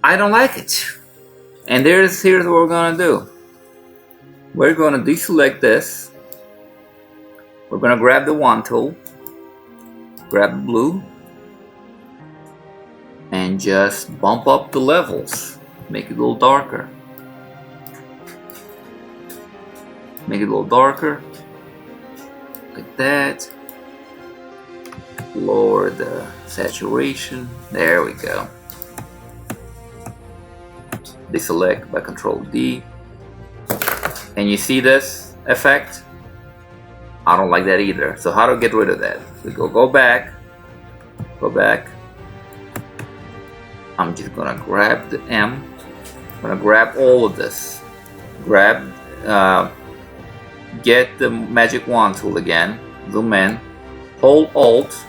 I don't like it. And here's what we're gonna do. We're gonna deselect this. We're gonna grab the wand tool, grab the blue, and just bump up the levels. Make it a little darker. Make it a little darker. Like that. Lower the saturation. There we go. Deselect by Control D. And you see this effect? I don't like that either. So how to get rid of that? We go back. Go back. I'm just gonna grab the M. I'm gonna grab all of this. Grab, get the magic wand tool again. Zoom in. Hold Alt.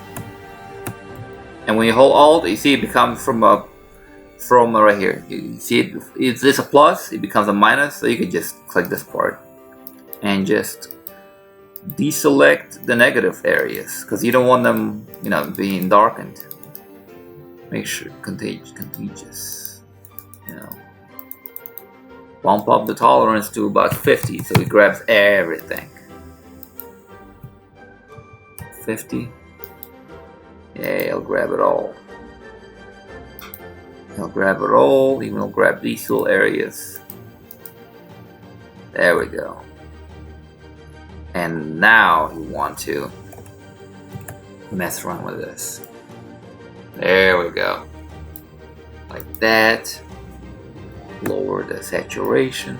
And when you hold Alt, you see it becomes from right here. You see it, is this a plus? It becomes a minus, so you can just click this part and just deselect the negative areas because you don't want them, being darkened. Make sure contagious. Bump up the tolerance to about 50, so it grabs everything. 50. Yeah, it'll grab it all. He'll grab it all, even will grab these little areas. There we go. And now you want to mess around with this. There we go. Like that. Lower the saturation.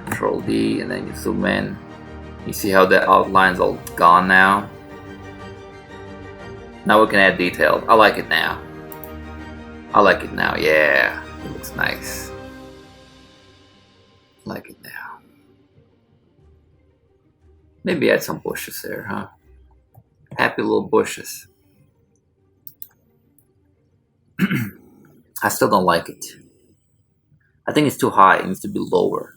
Control D, and then you zoom in. You see how the outline's all gone now? Now we can add details. I like it now. Yeah. It looks nice. I like it now. Maybe add some bushes there, huh? Happy little bushes. I still don't like it. I think it's too high. It needs to be lower.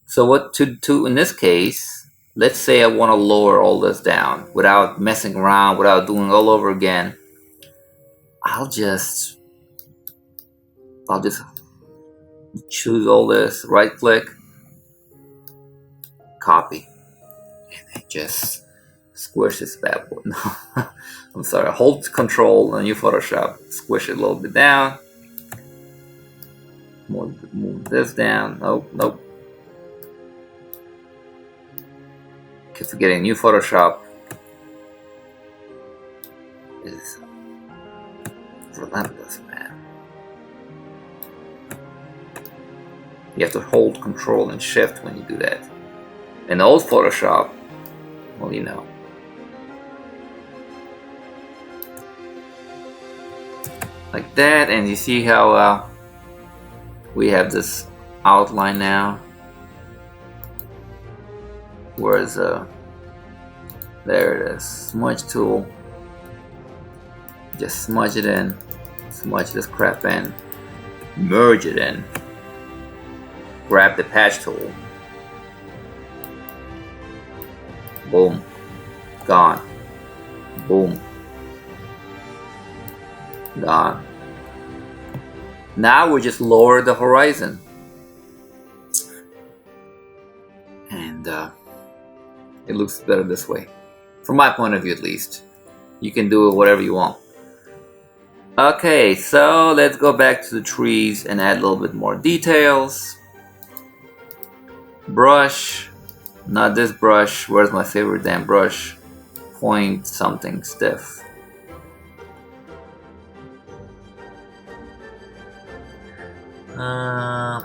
So what to in this case, let's say I want to lower all this down without messing around, without doing it all over again. I'll just choose all this, right click, copy, and then just squish this bad boy. No, I'm sorry, hold Control on your Photoshop, squish it a little bit down, move this down. Nope. Keep forgetting new Photoshop is relentless, man. You have to hold Control and Shift when you do that. In old Photoshop, well, you know. Like that, and you see how we have this outline now. Whereas, there it is, smudge tool. Just smudge it in, smudge this crap in, merge it in, grab the patch tool, boom, gone, boom, gone. Now we just lower the horizon, and it looks better this way, from my point of view at least. You can do whatever you want. Okay, so let's go back to the trees and add a little bit more details. Brush, not this brush. Where's my favorite damn brush? Point something stiff.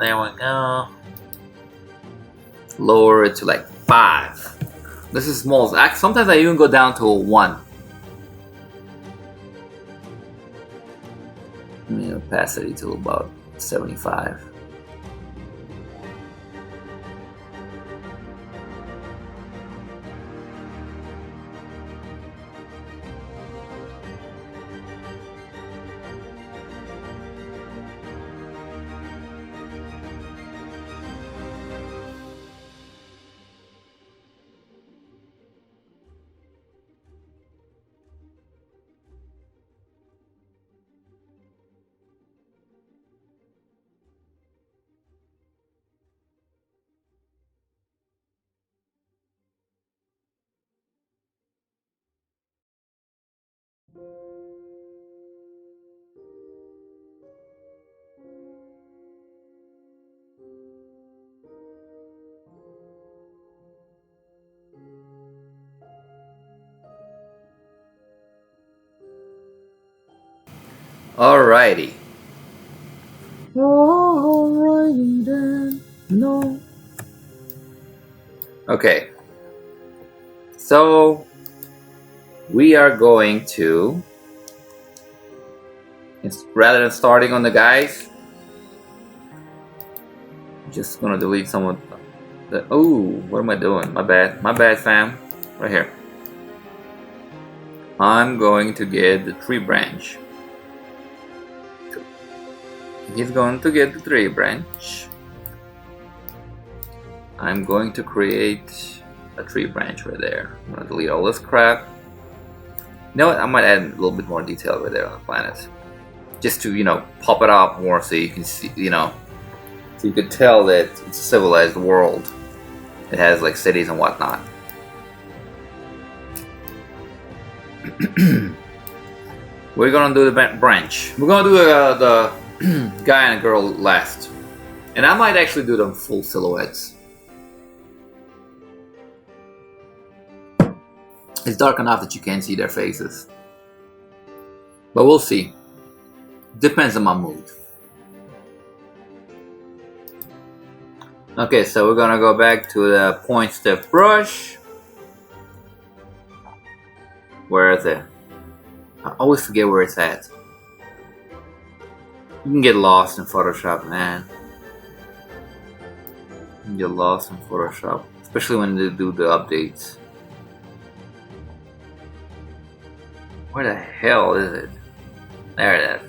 There we go. Lower it to like 5. This is small. Sometimes I even go down to a 1. Opacity to about 75. Alrighty. Alrighty then. No. Okay. So we are going to, rather than starting on the guys, I'm just gonna delete some of the. Oh, what am I doing? My bad, fam. Right here. I'm going to get the tree branch. He's going to get the tree branch. I'm going to create a tree branch right there. I'm gonna delete all this crap. You know what? I might add a little bit more detail right there on the planet, just to, you know, pop it up more so you can see, you know, so you could tell that it's a civilized world. It has like cities and whatnot. We're gonna do the branch. We're gonna do the guy and girl last, and I might actually do them full silhouettes. It's dark enough that you can't see their faces, but we'll see. Depends on my mood. Okay, so we're gonna go back to the point stiff brush. Where is it? I always forget where it's at. You can get lost in Photoshop, man. You can get lost in Photoshop, especially when they do the updates. Where the hell is it? There it is.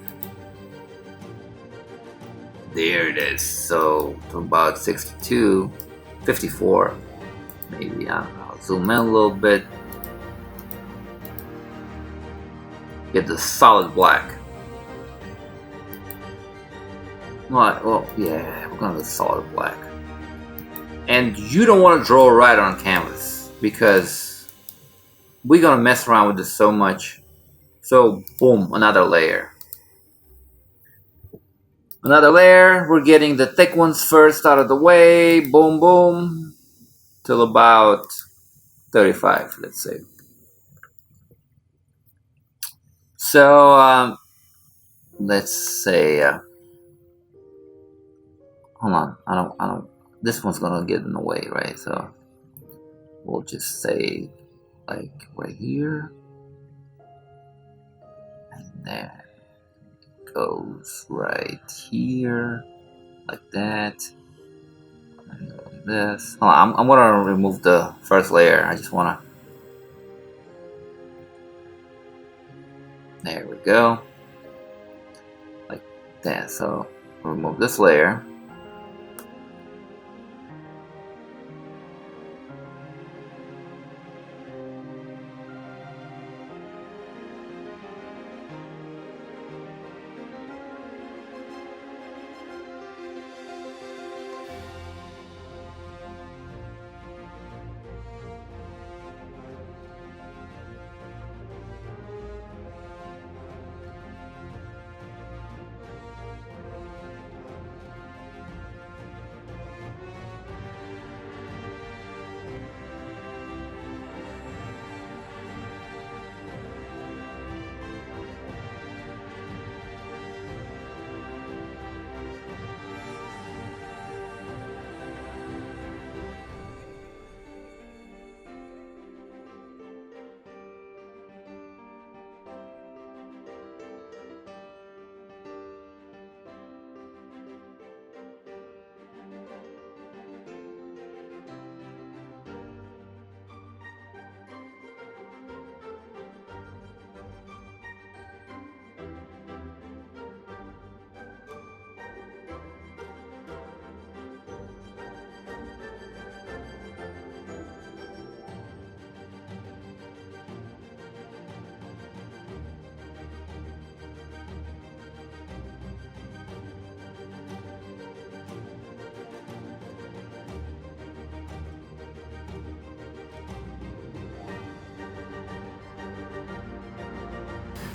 There it is. So to about 62, 54, maybe. I don't know. I'll zoom in a little bit. Get the solid black. What? Well, yeah, we're gonna go solid black. And you don't want to draw right on canvas because we're gonna mess around with this so much. So boom, another layer. Another layer. We're getting the thick ones first out of the way. Boom, boom, till about 35, let's say. So let's say hold on. I don't. This one's gonna get in the way, right? So we'll just say like right here, and there goes right here, like that. And like this. Hold on, I'm gonna remove the first layer. I just wanna. There we go, like that. So remove this layer.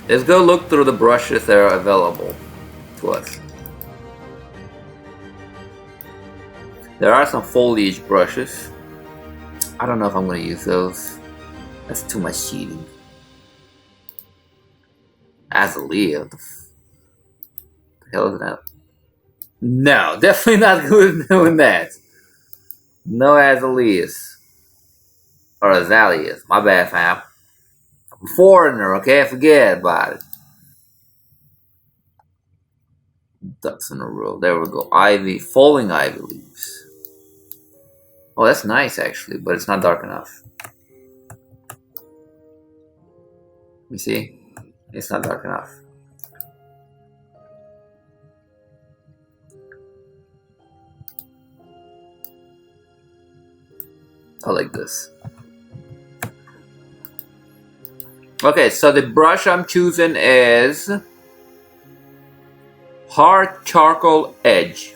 Let's go look through the brushes that are available to us. There are some foliage brushes. I don't know if I'm going to use those. That's too much cheating. Azalea, what the hell is that? No, definitely not good at doing that. No azaleas. Or azaleas. My bad, fam. I'm a foreigner, okay? Forget about it. Ducks in a row. There we go. Ivy. Falling ivy leaves. Oh, that's nice, actually, but it's not dark enough. You see? It's not dark enough. I like this. Okay, so the brush I'm choosing is Hard Charcoal Edge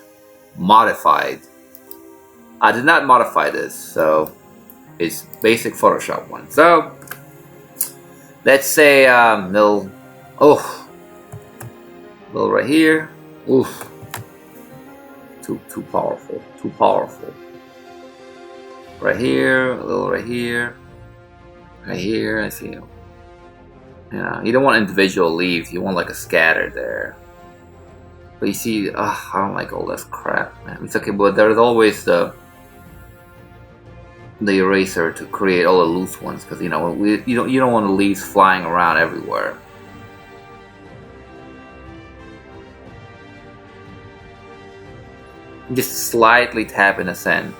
Modified. I did not modify this, so it's basic Photoshop one. So let's say little, little right here. Oof, too powerful, too powerful. Right here, a little right here, right here. I see. Yeah, you don't want individual leaves. You want like a scatter there. But you see, I don't like all this crap, man. It's okay, but there's always the eraser to create all the loose ones, because you know you don't want the leaves flying around everywhere. Just slightly tap in the sand.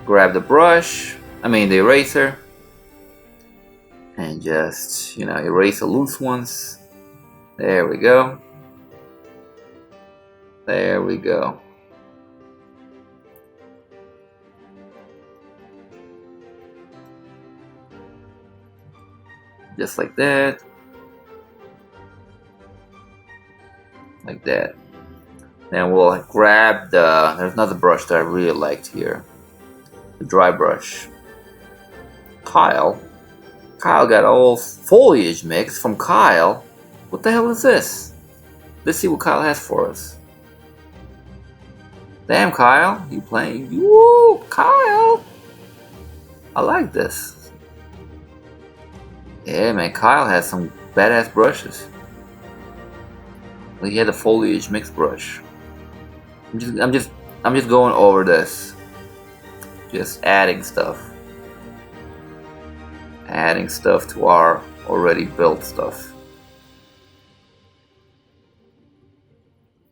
Grab the brush, the eraser, and just erase the loose ones. There we go. There we go. Just like that. Like that. Then we'll grab there's another brush that I really liked here. The dry brush. Kyle got all foliage mix from Kyle. What the hell is this? Let's see what Kyle has for us. Damn, Kyle, you playing? Woo, Kyle! I like this. Yeah, man, Kyle has some badass brushes. Well, he had a foliage mix brush. I'm just going over this. Just adding stuff. Adding stuff to our already built stuff.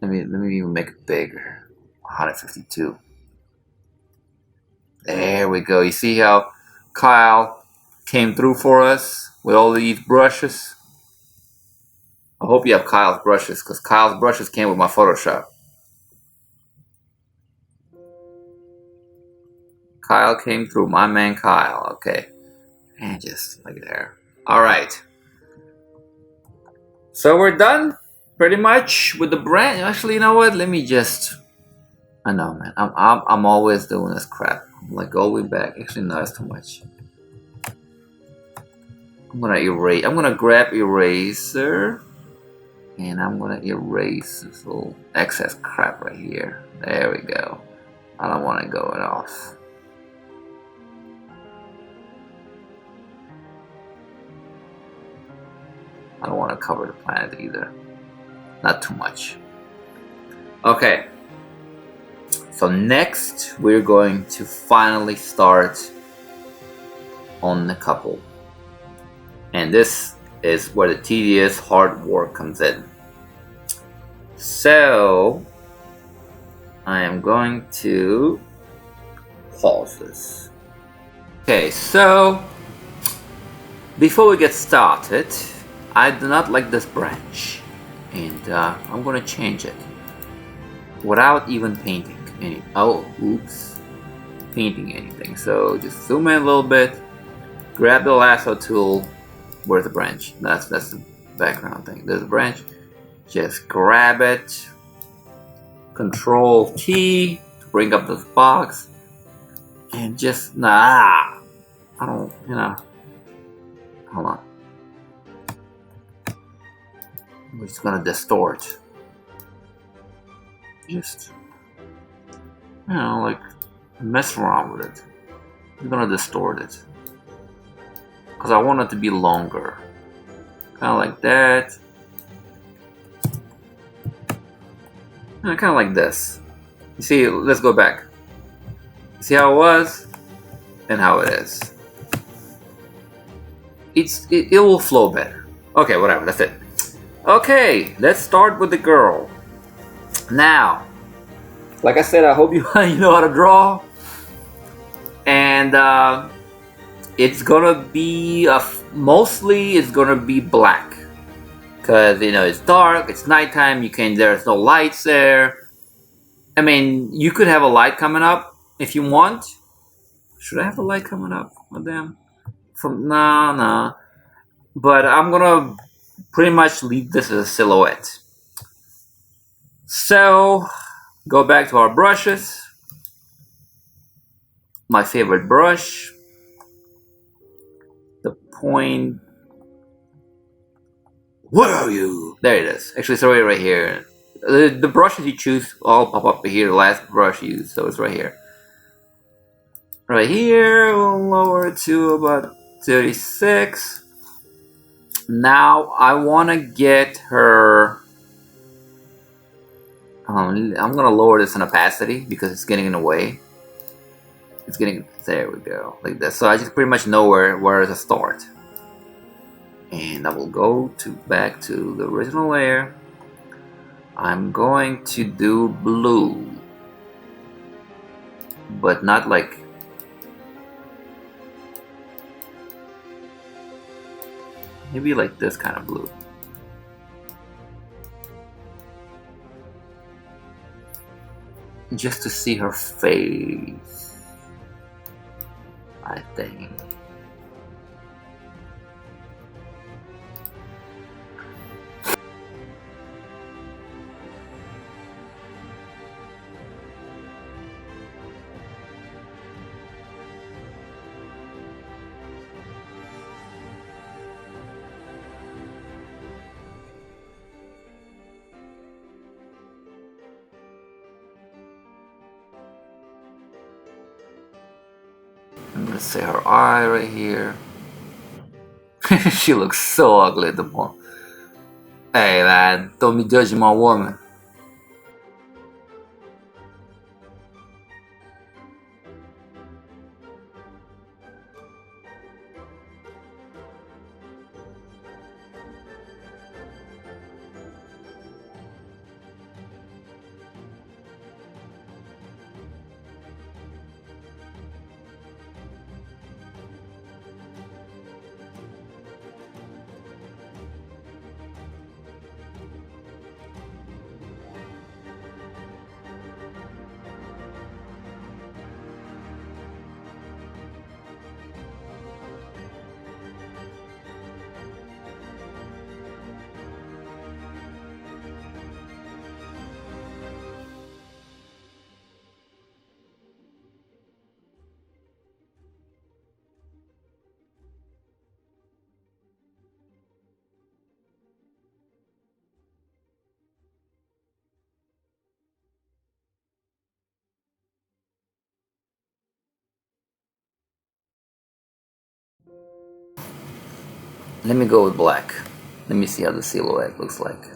Let me even make it bigger. 152. There we go. You see how Kyle came through for us with all these brushes? I hope you have Kyle's brushes, because Kyle's brushes came with my Photoshop. Kyle came through, my man Kyle. Okay. And just like there. Alright. So we're done pretty much with the brand. Actually, you know what? Let me just... I know, man. I'm always doing this crap. I'm like all the way back. Actually, no, that's too much. I'm gonna erase. I'm gonna grab eraser, and I'm gonna erase this little excess crap right here. There we go. I don't want to go it off. I don't want to cover the planet either. Not too much. Okay. So next, we're going to finally start on the couple. And this is where the tedious hard work comes in. So, I am going to pause this. Okay, so before we get started, I do not like this branch, and I'm gonna change it without even painting any. Oh, oops, painting anything. So just zoom in a little bit, grab the lasso tool. Where's the branch? That's the background thing. There's a branch. Just grab it. Control T to bring up this box, and just I don't, hold on. We're just gonna distort. Just, like mess around with it. I'm gonna distort it because I want it to be longer, kind of like that. Kind of like this. You see, let's go back. See how it was and how it is. It will flow better. Okay, whatever, that's it. Okay, let's start with the girl. Now, like I said, I hope you know how to draw. And it's gonna be mostly it's gonna be black. Because, it's dark, it's nighttime, there's no lights there. I mean, you could have a light coming up if you want. Should I have a light coming up? Oh, damn. Nah. But I'm gonna pretty much leave this as a silhouette. So, go back to our brushes. My favorite brush. The point... Where are you? There it is. Actually, it's right here. The brushes you choose all pop up here. The last brush you use, so it's right here. Right here, we'll lower it to about 36. Now I want to get her. I'm gonna lower this in opacity because it's getting in the way. It's getting there. We go like this. So I just pretty much know where to start. And I will go back to the original layer. I'm going to do blue, but not like, maybe like this kind of blue. Just to see her face, I think. Let's say her eye right here. She looks so ugly at the point. Hey man, don't be judging my woman. Let me go with black. Let me see how the silhouette looks like.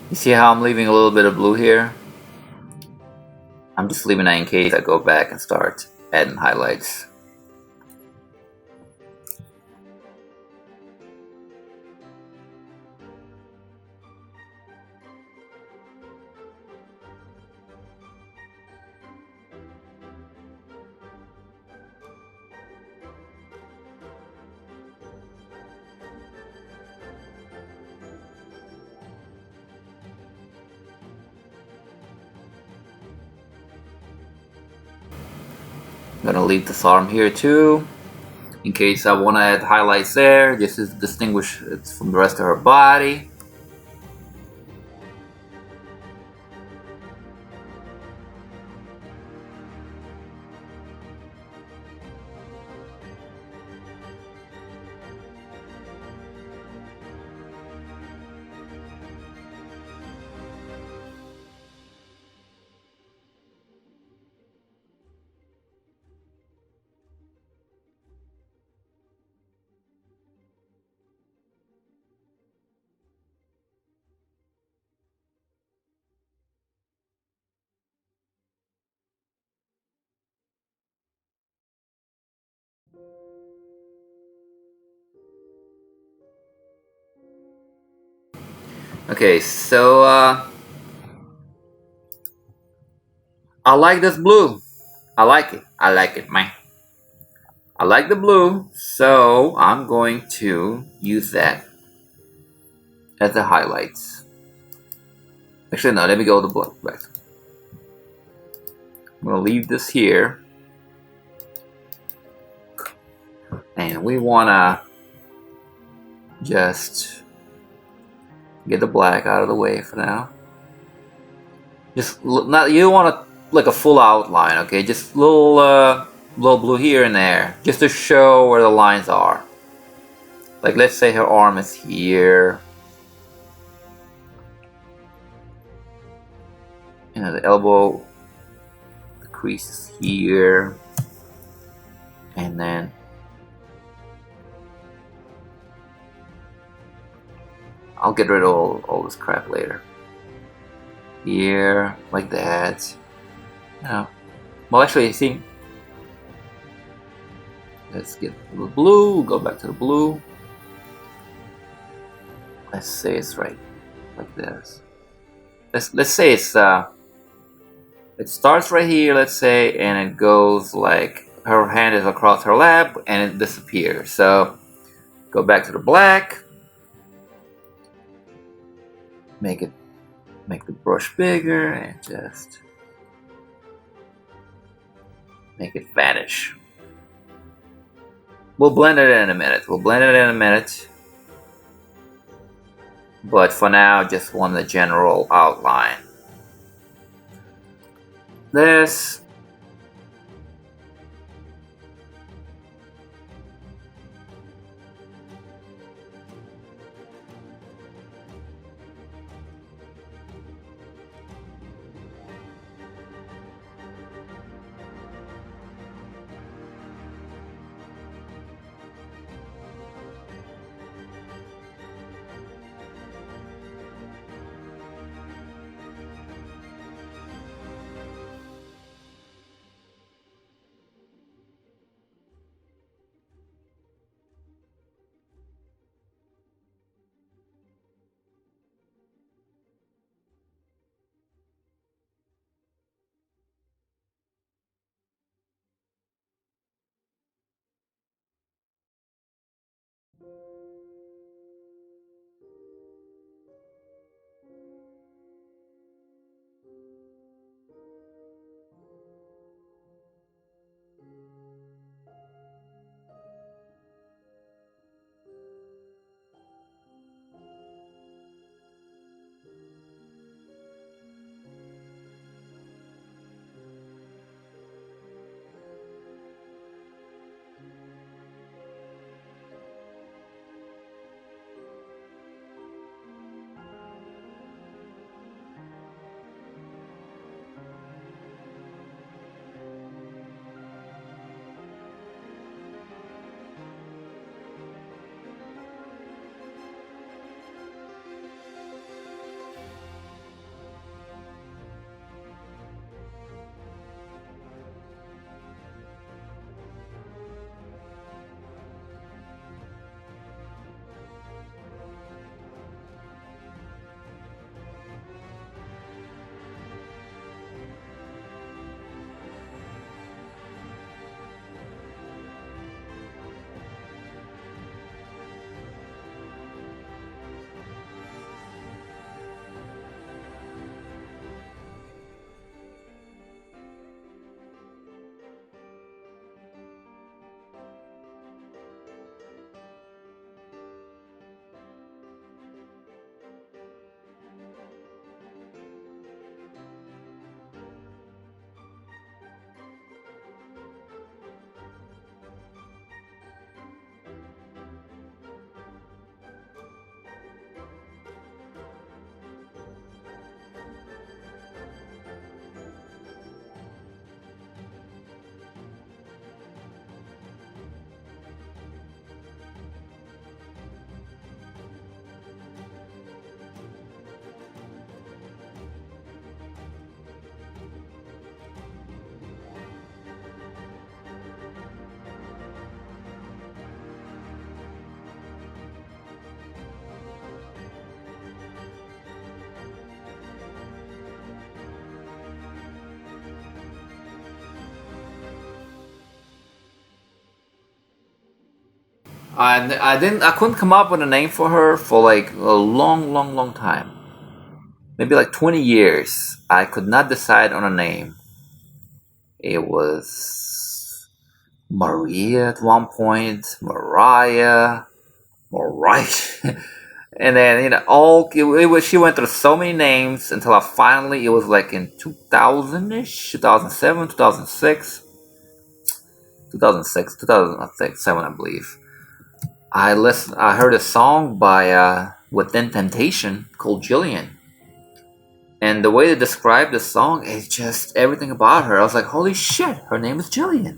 You see how I'm leaving a little bit of blue here? I'm just leaving that in case I go back and start adding highlights. I'm gonna leave this arm here too, in case I want to add highlights there, just to distinguish it from the rest of her body. Okay, so I like this blue. I like it. I like it, man. I like the blue, so I'm going to use that as the highlights. Actually, no, let me go with the black. I'm gonna leave this here, and we wanna just get the black out of the way for now. Just not, you don't want to like a full outline, okay? Just little blue here and there, just to show where the lines are. Like, let's say her arm is here, you know, the elbow, the crease is here, and then I'll get rid of all this crap later. Here, like that. Yeah. Well, actually, see, let's get the blue. Go back to the blue. Let's say it's right, like this. Let's say it's it starts right here, let's say, and it goes like her hand is across her lap and it disappears. So go back to the black, make the brush bigger, and just make it vanish. We'll blend it in a minute. But for now, just want the general outline. This. I couldn't come up with a name for her for like a long time. Maybe like 20 years. I could not decide on a name. It was Maria at one point, Mariah, and then it was. She went through so many names until I finally. It was like in 2000ish, 2007, 2006, 2006, 2007, I believe. I heard a song by Within Temptation called Jillian. And the way they describe the song is just everything about her. I was like, holy shit, her name is Jillian.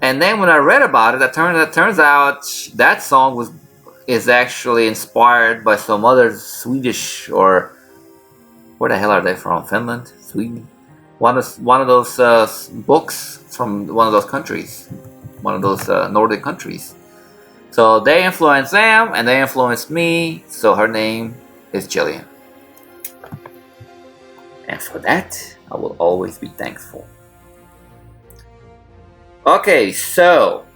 And then when I read about it, it turns out that song is actually inspired by some other Swedish, or where the hell are they from? Finland, Sweden. One of those books from one of those countries, one of those Nordic countries. So they influenced them, and they influenced me. So her name is Jillian. And for that, I will always be thankful. Okay, so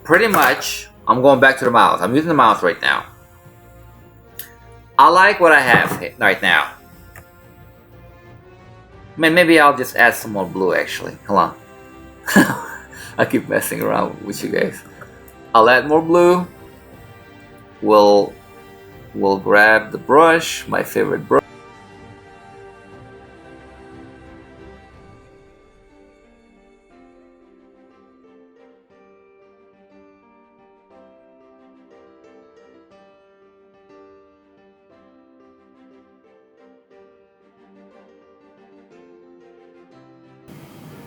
pretty much, I'm going back to the mouse. I'm using the mouse right now. I like what I have right now. Maybe I'll just add some more blue actually. Hold on. I keep messing around with you guys. I'll add more blue. We'll grab the brush, my favorite brush.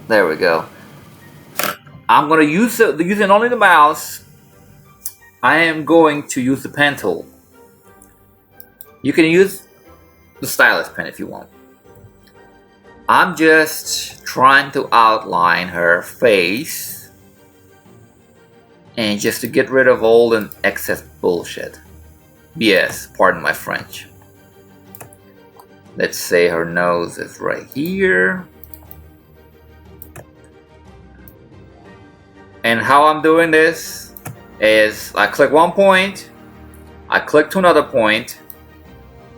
There we go. I'm gonna using only the mouse. I am going to use the pen tool. You can use the stylus pen if you want. I'm just trying to outline her face, and just to get rid of all the excess bullshit. BS, pardon my French. Let's say her nose is right here. And how I'm doing this is I click one point, I click to another point,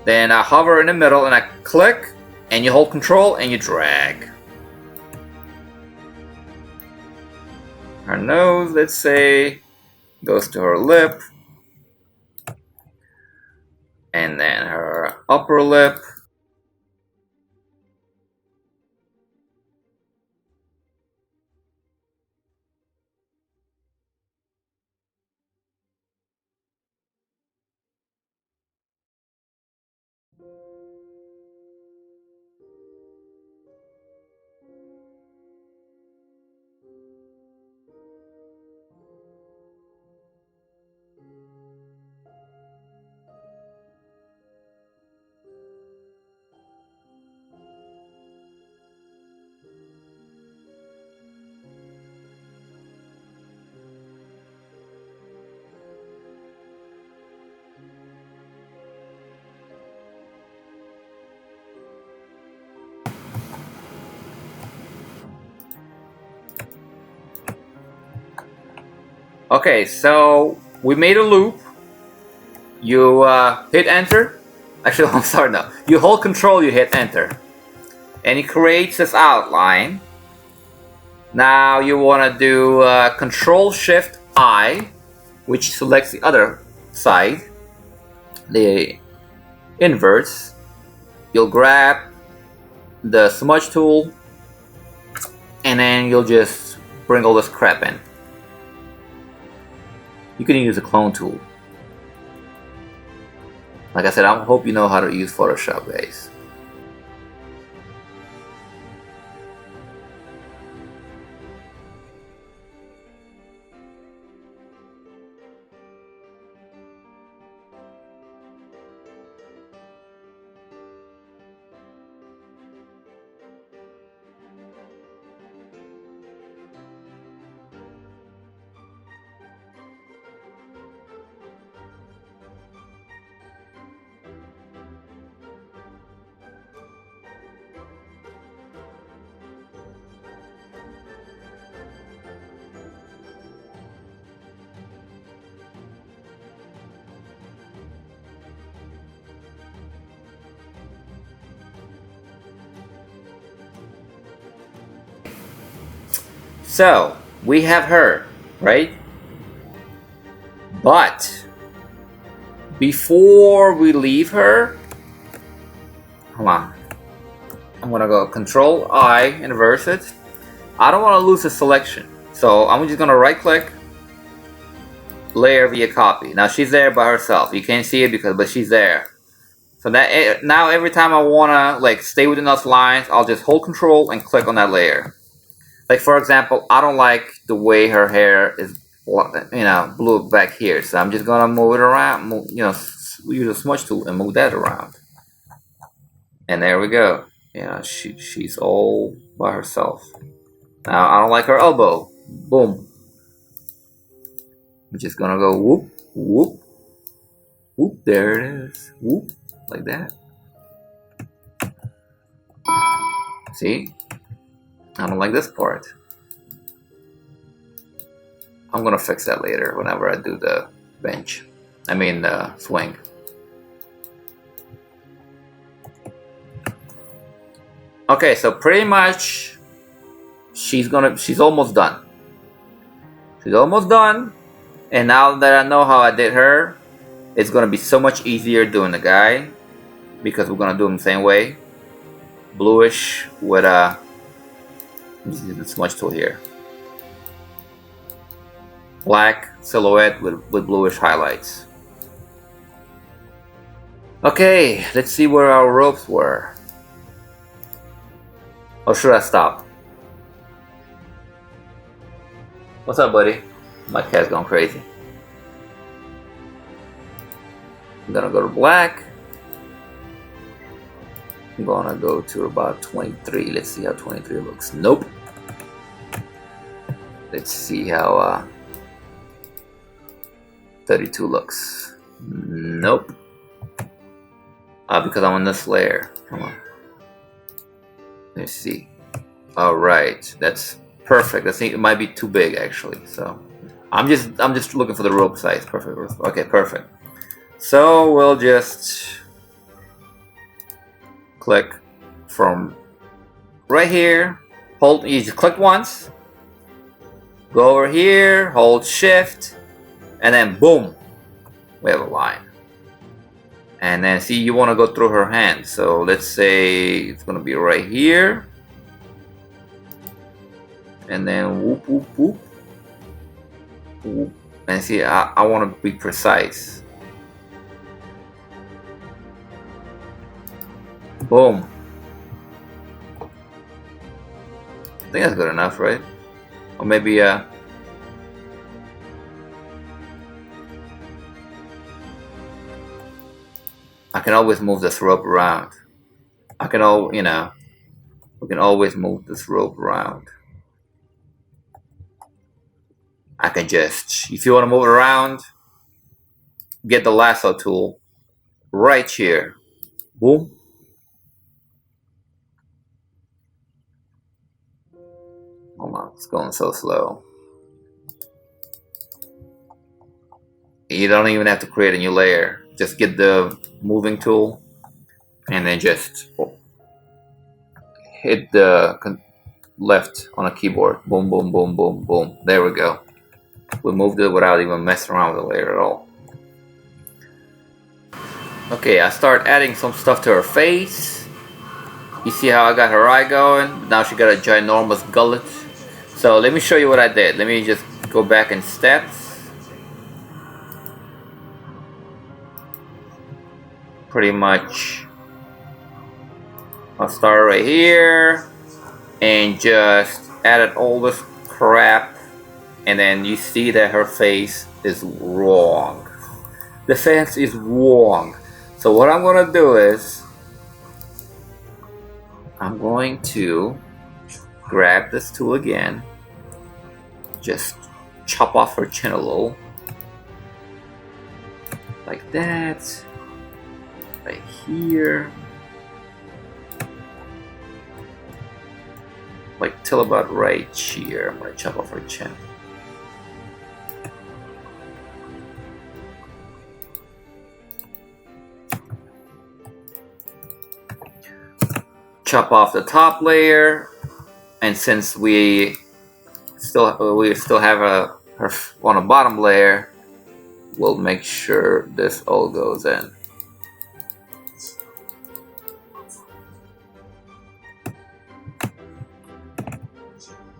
then I hover in the middle and I click, and you hold control and you drag. Her nose, let's say, goes to her lip, and then her upper lip. Okay, so we made a loop. You hit enter. Actually, I'm sorry, no. You hold control, you hit enter. And it creates this outline. Now you want to do control shift I, which selects the other side, the inverse. You'll grab the smudge tool, and then you'll just bring all this crap in. You can use a clone tool. Like I said, I hope you know how to use Photoshop, guys. So we have her, right? But before we leave her, hold on. I'm gonna go Control I, inverse it. I don't want to lose the selection, so I'm just gonna right click, layer via copy. Now she's there by herself. You can't see it but she's there. So that now every time I wanna like stay within those lines, I'll just hold Control and click on that layer. Like for example, I don't like the way her hair is, blue back here. So I'm just gonna move it around. Use a smudge tool and move that around. And there we go. She's all by herself. Now I don't like her elbow. Boom. I'm just gonna go whoop, whoop, whoop. There it is. Whoop, like that. See? I don't like this part. I'm gonna fix that later whenever I do the bench. I mean the swing. Okay, so pretty much she's almost done. She's almost done. And now that I know how I did her, it's gonna be so much easier doing the guy, because we're gonna do him the same way. Bluish with the smudge tool here. Black silhouette with bluish highlights. Okay, let's see where our ropes were. Or should I stop? What's up, buddy? My cat's going crazy. I'm gonna go to black. I'm gonna go to about 23. Let's see how 23 looks. Nope. Let's see how 32 looks. Nope. Because I'm on this layer. Come on. Let's see. Alright, that's perfect. I think it might be too big actually. So I'm just looking for the rope size. Perfect. Okay, perfect. So we'll just click from right here. You just click once. Go over here, hold shift, and then boom, we have a line. And then see, you want to go through her hand. So let's say it's going to be right here. And then whoop, whoop, whoop. Whoop. And see, I want to be precise. Boom. I think that's good enough, right? Or maybe I can always move this rope around. We can always move this rope around. I can just, if you want to move it around, get the lasso tool right here. Boom. Hold on, it's going so slow. You don't even have to create a new layer. Just get the moving tool and then just hit the left on a keyboard. Boom, boom, boom, boom, boom. There we go. We moved it without even messing around with the layer at all. Okay, I start adding some stuff to her face. You see how I got her eye going? Now she got a ginormous gullet. So let me show you what I did. Let me just go back in steps. Pretty much I'll start right here and just added all this crap, and then you see that her face is wrong. The face is wrong. So what I'm gonna do is I'm going to grab this tool again, just chop off her chin a little, like that, right here, like till about right here. I'm gonna chop off her chin. Chop off the top layer, and since we we still have her on the bottom layer. We'll make sure this all goes in.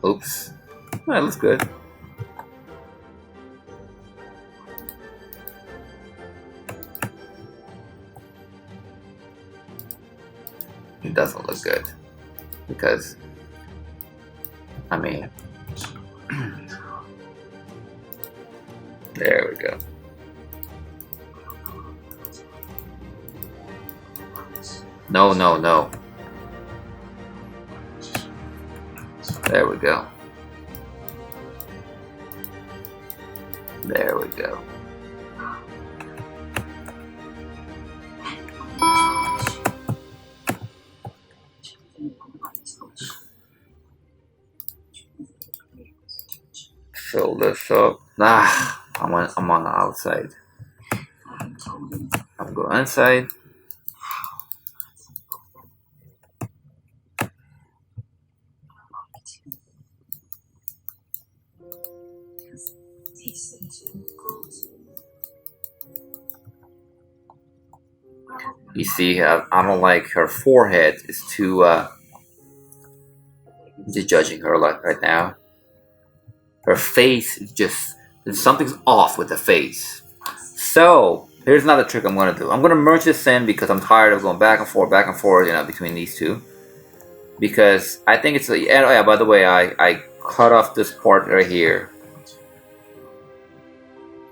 Oops. That looks good. It doesn't look good because, I mean, there we go. No, no, no. There we go. There we go. Fill this up. I'm on the outside. I'm going inside. You see, I don't like her forehead. It's too just judging her like right now. Her face is just, something's off with the face. So here's another trick I'm gonna do. I'm gonna merge this in because I'm tired of going back and forth, you know, between these two. Because I think it's, oh yeah, by the way, I cut off this part right here.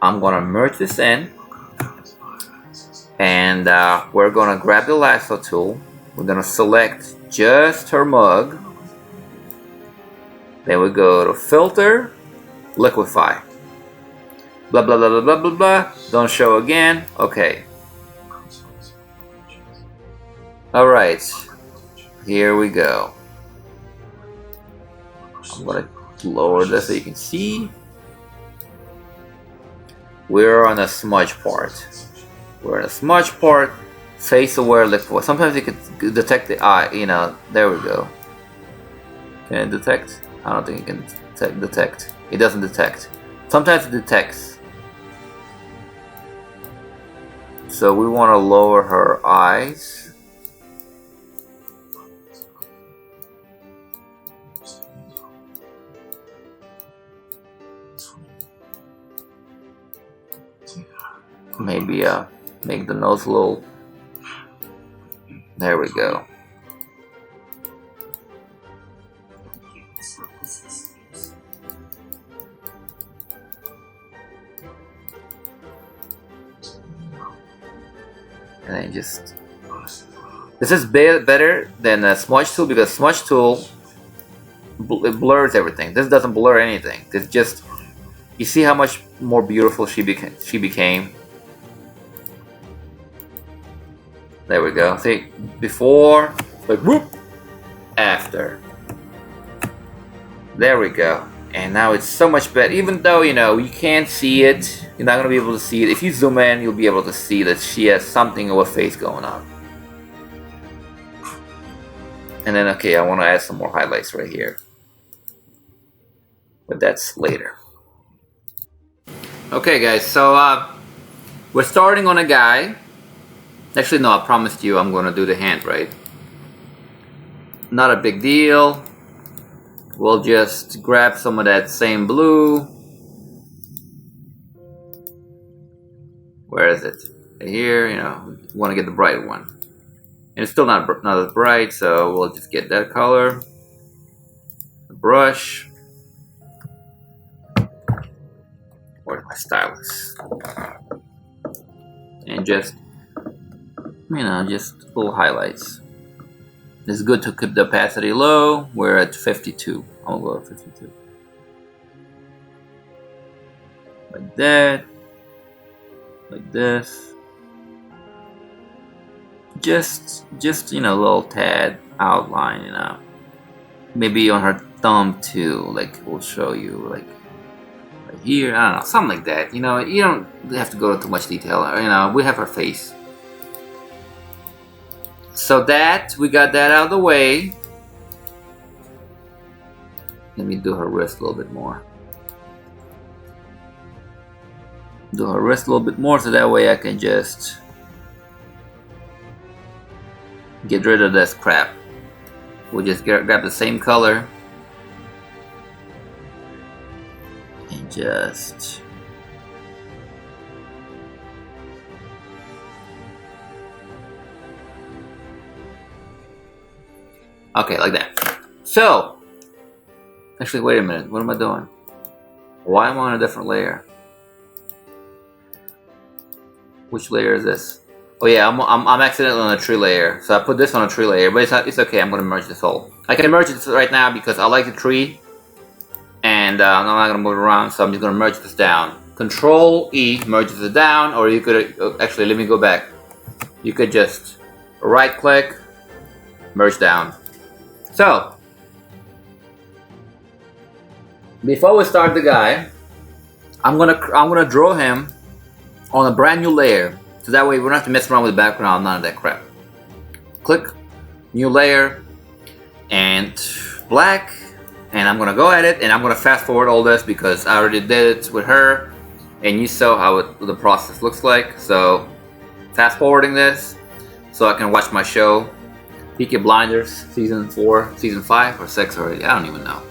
I'm gonna merge this in, and we're gonna grab the lasso tool. We're gonna select just her mug. Then we go to filter, liquify. Blah blah blah blah blah blah blah. Don't show again. Okay. All right. Here we go. I'm gonna lower this so you can see. We're on a smudge part. We're in a smudge part. Face aware liquid. Sometimes you can detect the eye. You know. There we go. Can it detect? I don't think it can detect. It doesn't detect. Sometimes it detects. So we want to lower her eyes. Maybe make the nose a little. There we go. And then just, this is better than a smudge tool because smudge tool it blurs everything. This doesn't blur anything. It's just, you see how much more beautiful she became. There we go. See, before, like whoop, after. There we go. And now it's so much better. Even though, you know, you can't see it, you're not going to be able to see it. If you zoom in, you'll be able to see that she has something of a face going on. And then, okay, I want to add some more highlights right here. But that's later. Okay, guys, so we're starting on a guy. Actually, no, I promised you I'm going to do the hand, right? Not a big deal. We'll just grab some of that same blue. Where is it? Here, you know, we want to get the bright one. And it's still not as bright, so we'll just get that color. The brush. Where's my stylus? And just, you know, just little highlights. It's good to keep the opacity low. We're at 52. I'll go at 52. Like that. Like this. Just you know, a little tad outline, you know. Maybe on her thumb too. Like we'll show you, like right here. I don't know, something like that. You know, you don't have to go into too much detail. You know, we have her face. So that, we got that out of the way. Let me do her wrist a little bit more. Do her wrist a little bit more so that way I can just get rid of this crap. We'll just grab the same color and just okay, like that. So actually, wait a minute, what am I doing? Why am I on a different layer? Which layer is this? Oh yeah, I'm accidentally on a tree layer, so I put this on a tree layer, but it's okay. I'm gonna merge this whole. I can merge this right now because I like the tree, and I'm not gonna move it around, so I'm just gonna merge this down. Control E merges it down, or you could actually let me go back. You could just right click, merge down. So before we start the guy, I'm gonna draw him on a brand new layer. So that way we don't have to mess around with the background, none of that crap. Click, new layer, and black, and I'm gonna go at it, and I'm gonna fast forward all this because I already did it with her, and you saw how the process looks like. So fast forwarding this so I can watch my show, Peaky Blinders, season 4, season 5 or 6 already, I don't even know.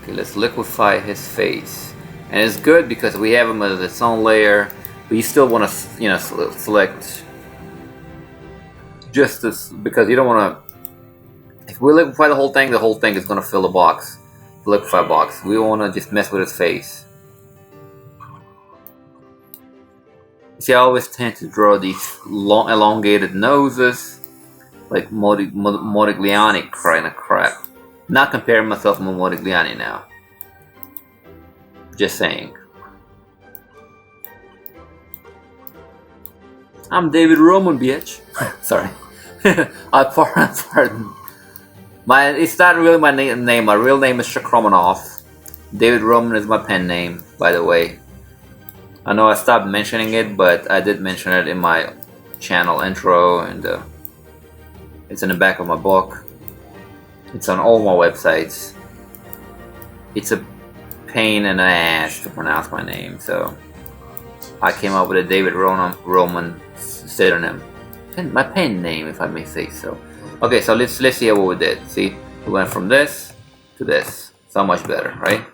Okay, let's liquefy his face. And it's good because we have him as its own layer, but you still want to, you know, select just this, because you don't want to. If we liquefy the whole thing is going to fill the box, the liquefy box. We want to just mess with his face. See, I always tend to draw these long, elongated noses, like Modigliani kind of crap. Not comparing myself to Modigliani now. Just saying. I'm David Roman, bitch. Sorry. Pardon. It's not really my name. My real name is Shakromanov. David Roman is my pen name, by the way. I know I stopped mentioning it, but I did mention it in my channel intro, and it's in the back of my book. It's on all my websites. It's a pain in the ass to pronounce my name, so I came up with a David Roman pseudonym. My pen name, if I may say so. Okay, so let's see what we did. See, we went from this to this. So much better, right?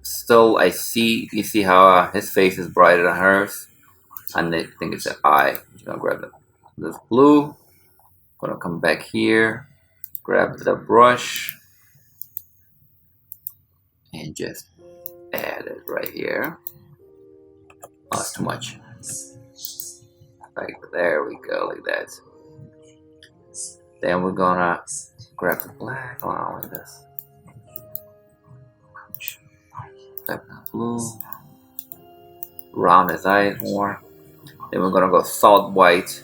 Still, you see how his face is brighter than hers, and I think it's an eye. I'm gonna grab this blue. Gonna come back here, grab the brush, and just add it right here. Oh, it's too much. Like, there we go, like that. Then we're gonna grab the black, like this. Grab the blue. Round his eyes more. Then we're gonna go salt white.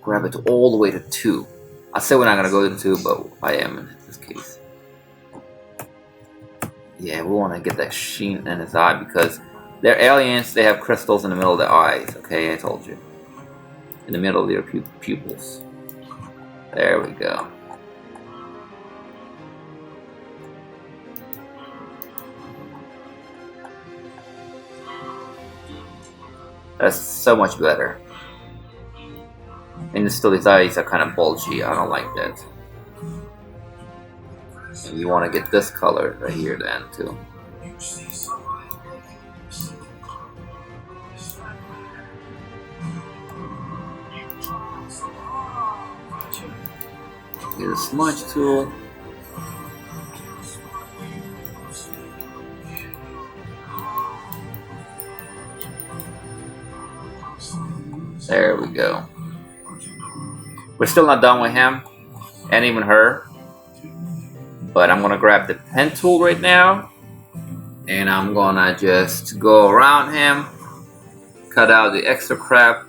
Grab it all the way to 2. I said we're not gonna go to 2, but I am in this case. Yeah, we wanna get that sheen in his eye because they're aliens, they have crystals in the middle of their eyes, okay, I told you. In the middle of their pupils. There we go. That's so much better. And still his eyes are kind of bulgy, I don't like that. And you want to get this color right here then too. Get a smudge tool. There we go. We're still not done with him, and even her. But I'm gonna grab the pen tool right now, and I'm gonna just go around him, cut out the extra crap.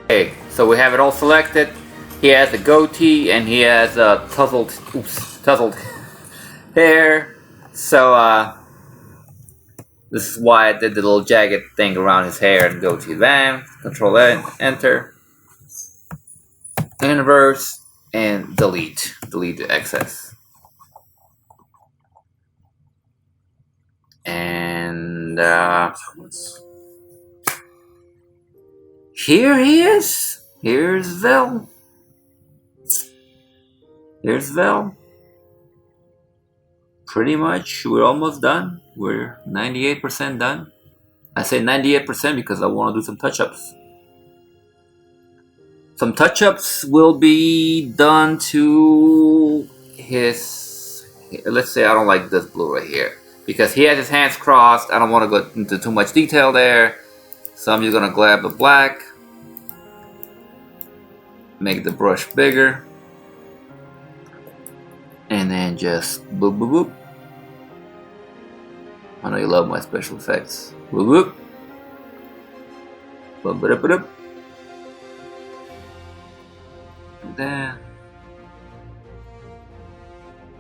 Okay, so we have it all selected. He has a goatee and he has a tousled hair. So this is why I did the little jagged thing around his hair and goatee. Then Control Enter, Inverse, and delete. Delete the excess. And here he is. Here's Vel. Here's Vel. Pretty much, we're almost done. We're 98% done. I say 98% because I want to do some touch-ups. Some touch-ups will be done to his... Let's say I don't like this blue right here, because he has his hands crossed. I don't want to go into too much detail there. So I'm just going to grab the black. Make the brush bigger. and just boop boop boop. I know you love my special effects. Boop boop. Boop boop boop. And then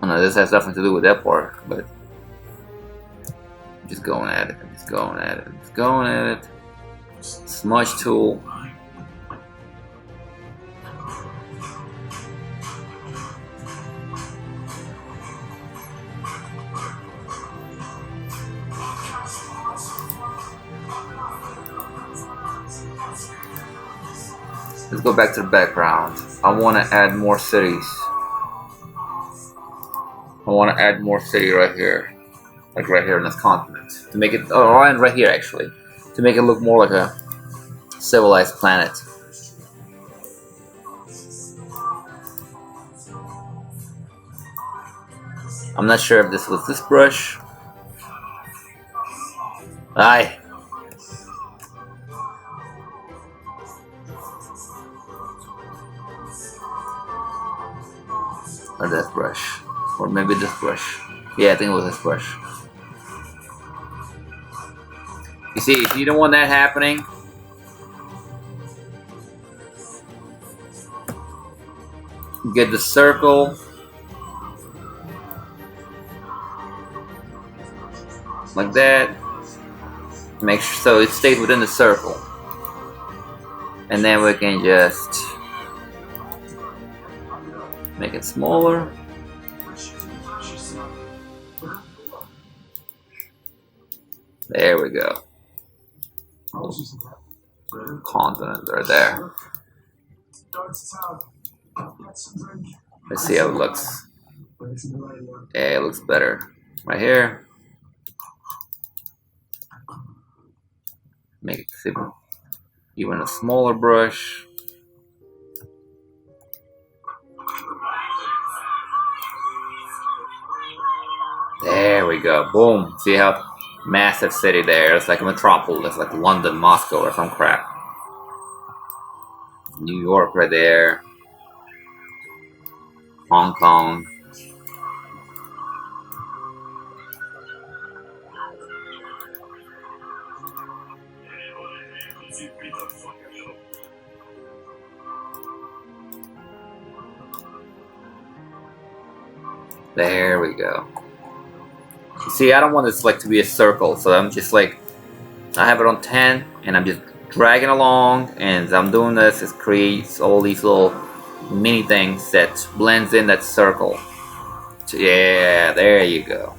I know this has nothing to do with that part, but I'm just going at it. I'm just going at it. I'm just going at it. Smudge tool. Let's go back to the background. I want to add more cities. I want to add more city right here. Like right here in this continent. To make it, oh, and right here actually. To make it look more like a civilized planet. I'm not sure if this was this brush. Aye. Or this brush. Or maybe this brush. Yeah, I think it was this brush. You see, if you don't want that happening, get the circle. Like that. Make sure so it stays within the circle. And then we can just make it smaller. There we go. Continent right there. Let's see how it looks. Yeah, it looks better. Right here. Make it even a smaller brush. There we go. Boom. See how massive city there. It's like a metropolis, like London, Moscow, or some crap. New York right there. Hong Kong. There we go. See, I don't want this like to be a circle, so I'm just like, I have it on 10, and I'm just dragging along, and as I'm doing this, it creates all these little mini things that blends in that circle. So, yeah, there you go.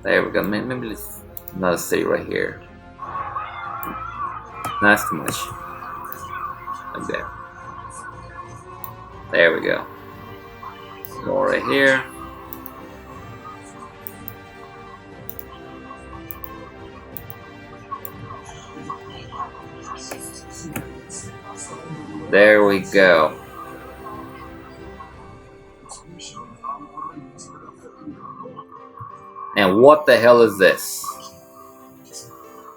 There we go. Maybe let's another city right here. That's too much. Like that. There we go. More right here. There we go. And what the hell is this?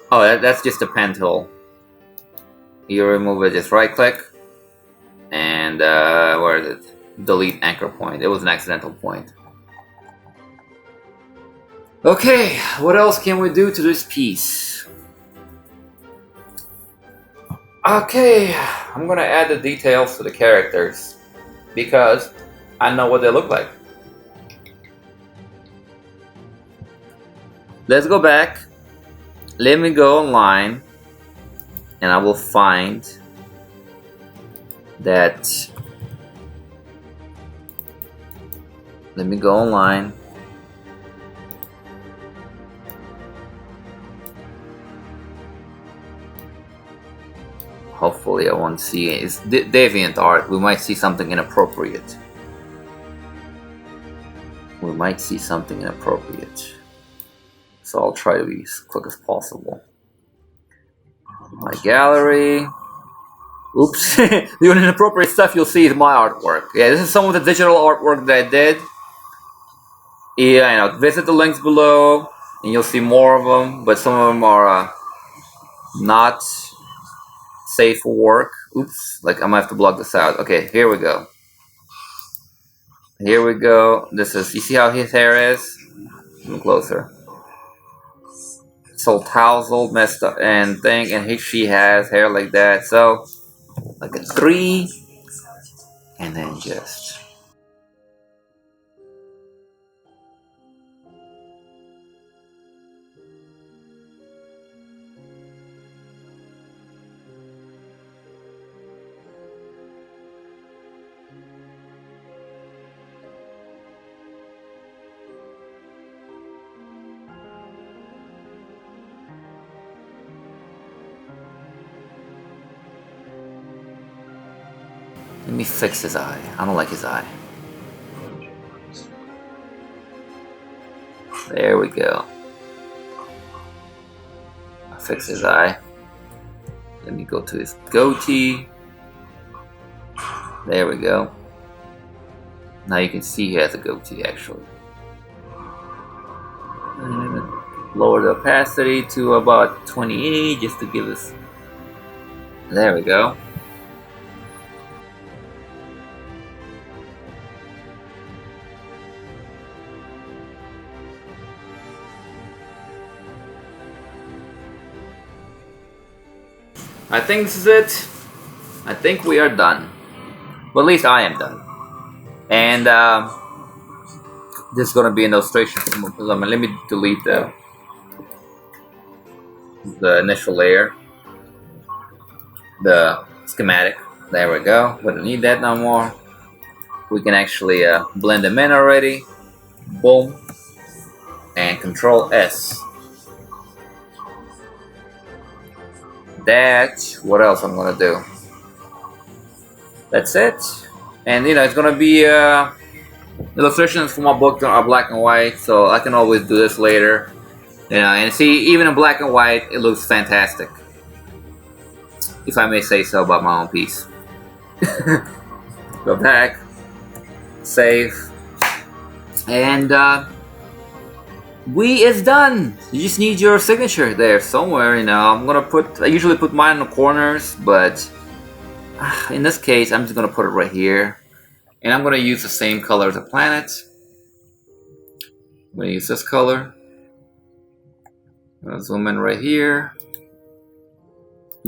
Oh, that's just a pen tool. You remove it, just right click. And where is it? Delete anchor point. It was an accidental point. Okay, what else can we do to this piece? Okay, I'm gonna add the details to the characters because I know what they look like. Let's go back. Let me go online and I will find that. Let me go online. Hopefully I won't see it. It's deviant art. We might see something inappropriate. We might see something inappropriate. So I'll try to be as quick as possible. My gallery. Oops. The only inappropriate stuff you'll see is my artwork. Yeah, this is some of the digital artwork that I did. Yeah, I know. Visit the links below and you'll see more of them. But some of them are not safe for work. Oops. Like, I'm gonna have to block this out. Okay, here we go. Here we go. This is, you see how his hair is? Come closer. It's all tousled, messed up, and thing, and she has hair like that. So, like a 3, and then just. Let me fix his eye. I don't like his eye. There we go. I'll fix his eye. Let me go to his goatee. There we go. Now you can see he has a goatee actually. And lower the opacity to about 28 just to give us. There we go. I think this is it. I think we are done. Well, at least I am done. And this is gonna be an illustration. Let me delete the initial layer, the schematic. There we go. We don't need that no more. We can actually blend them in already. Boom. And Control S. What else I'm gonna do? That's it. And you know, it's gonna be illustrations for my book are black and white, so I can always do this later. You know, and see, even in black and white, it looks fantastic, if I may say so about my own piece. Go back, save, and we is done. You just need your signature there somewhere. You know, I usually put mine in the corners, but in this case, I'm just gonna put it right here, and I'm gonna use the same color as the planet. I'm gonna use this color. I'm gonna zoom in right here.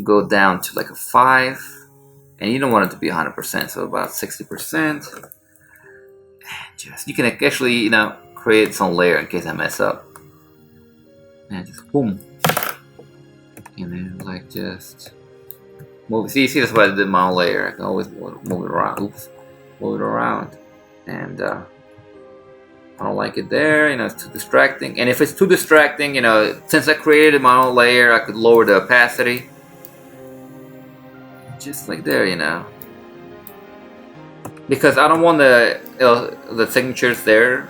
Go down to like a 5, and you don't want it to be 100%, so about 60%. And just you can actually, you know, create some layer in case I mess up. And just boom, and then like just move. See, that's why I did my own layer. I can always move it around. Oops, move it around, and I don't like it there. You know, it's too distracting. And if it's too distracting, you know, since I created my own layer, I could lower the opacity, just like there. You know, because I don't want the signatures there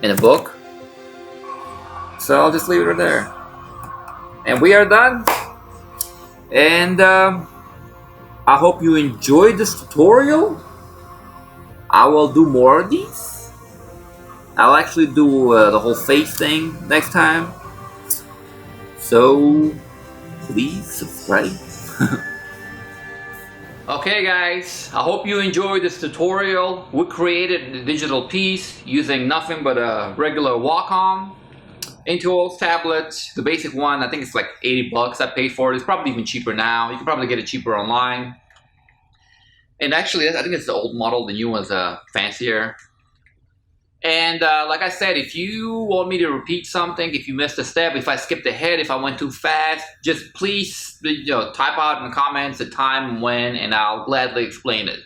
in the book, so I'll just leave it right there. And we are done. And I hope you enjoyed this tutorial. I will do more of these. I'll actually do the whole face thing next time. So please subscribe. Okay guys, I hope you enjoyed this tutorial. We created the digital piece using nothing but a regular Wacom Intuos tablet, the basic one. I think it's like 80 bucks I paid for it. It's probably even cheaper now. You can probably get it cheaper online. And actually, I think it's the old model. The new one's fancier. And like I said, if you want me to repeat something, if you missed a step, if I skipped ahead, if I went too fast, just please, you know, type out in the comments the time and when, and I'll gladly explain it.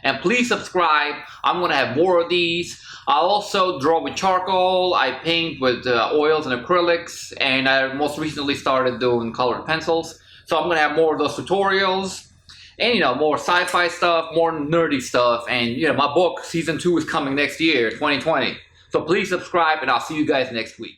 And please subscribe. I'm going to have more of these. I also draw with charcoal. I paint with oils and acrylics, and I most recently started doing colored pencils. So I'm going to have more of those tutorials. And, you know, more sci-fi stuff, more nerdy stuff. And, you know, my book, season 2 is coming next year, 2020. So please subscribe, and I'll see you guys next week.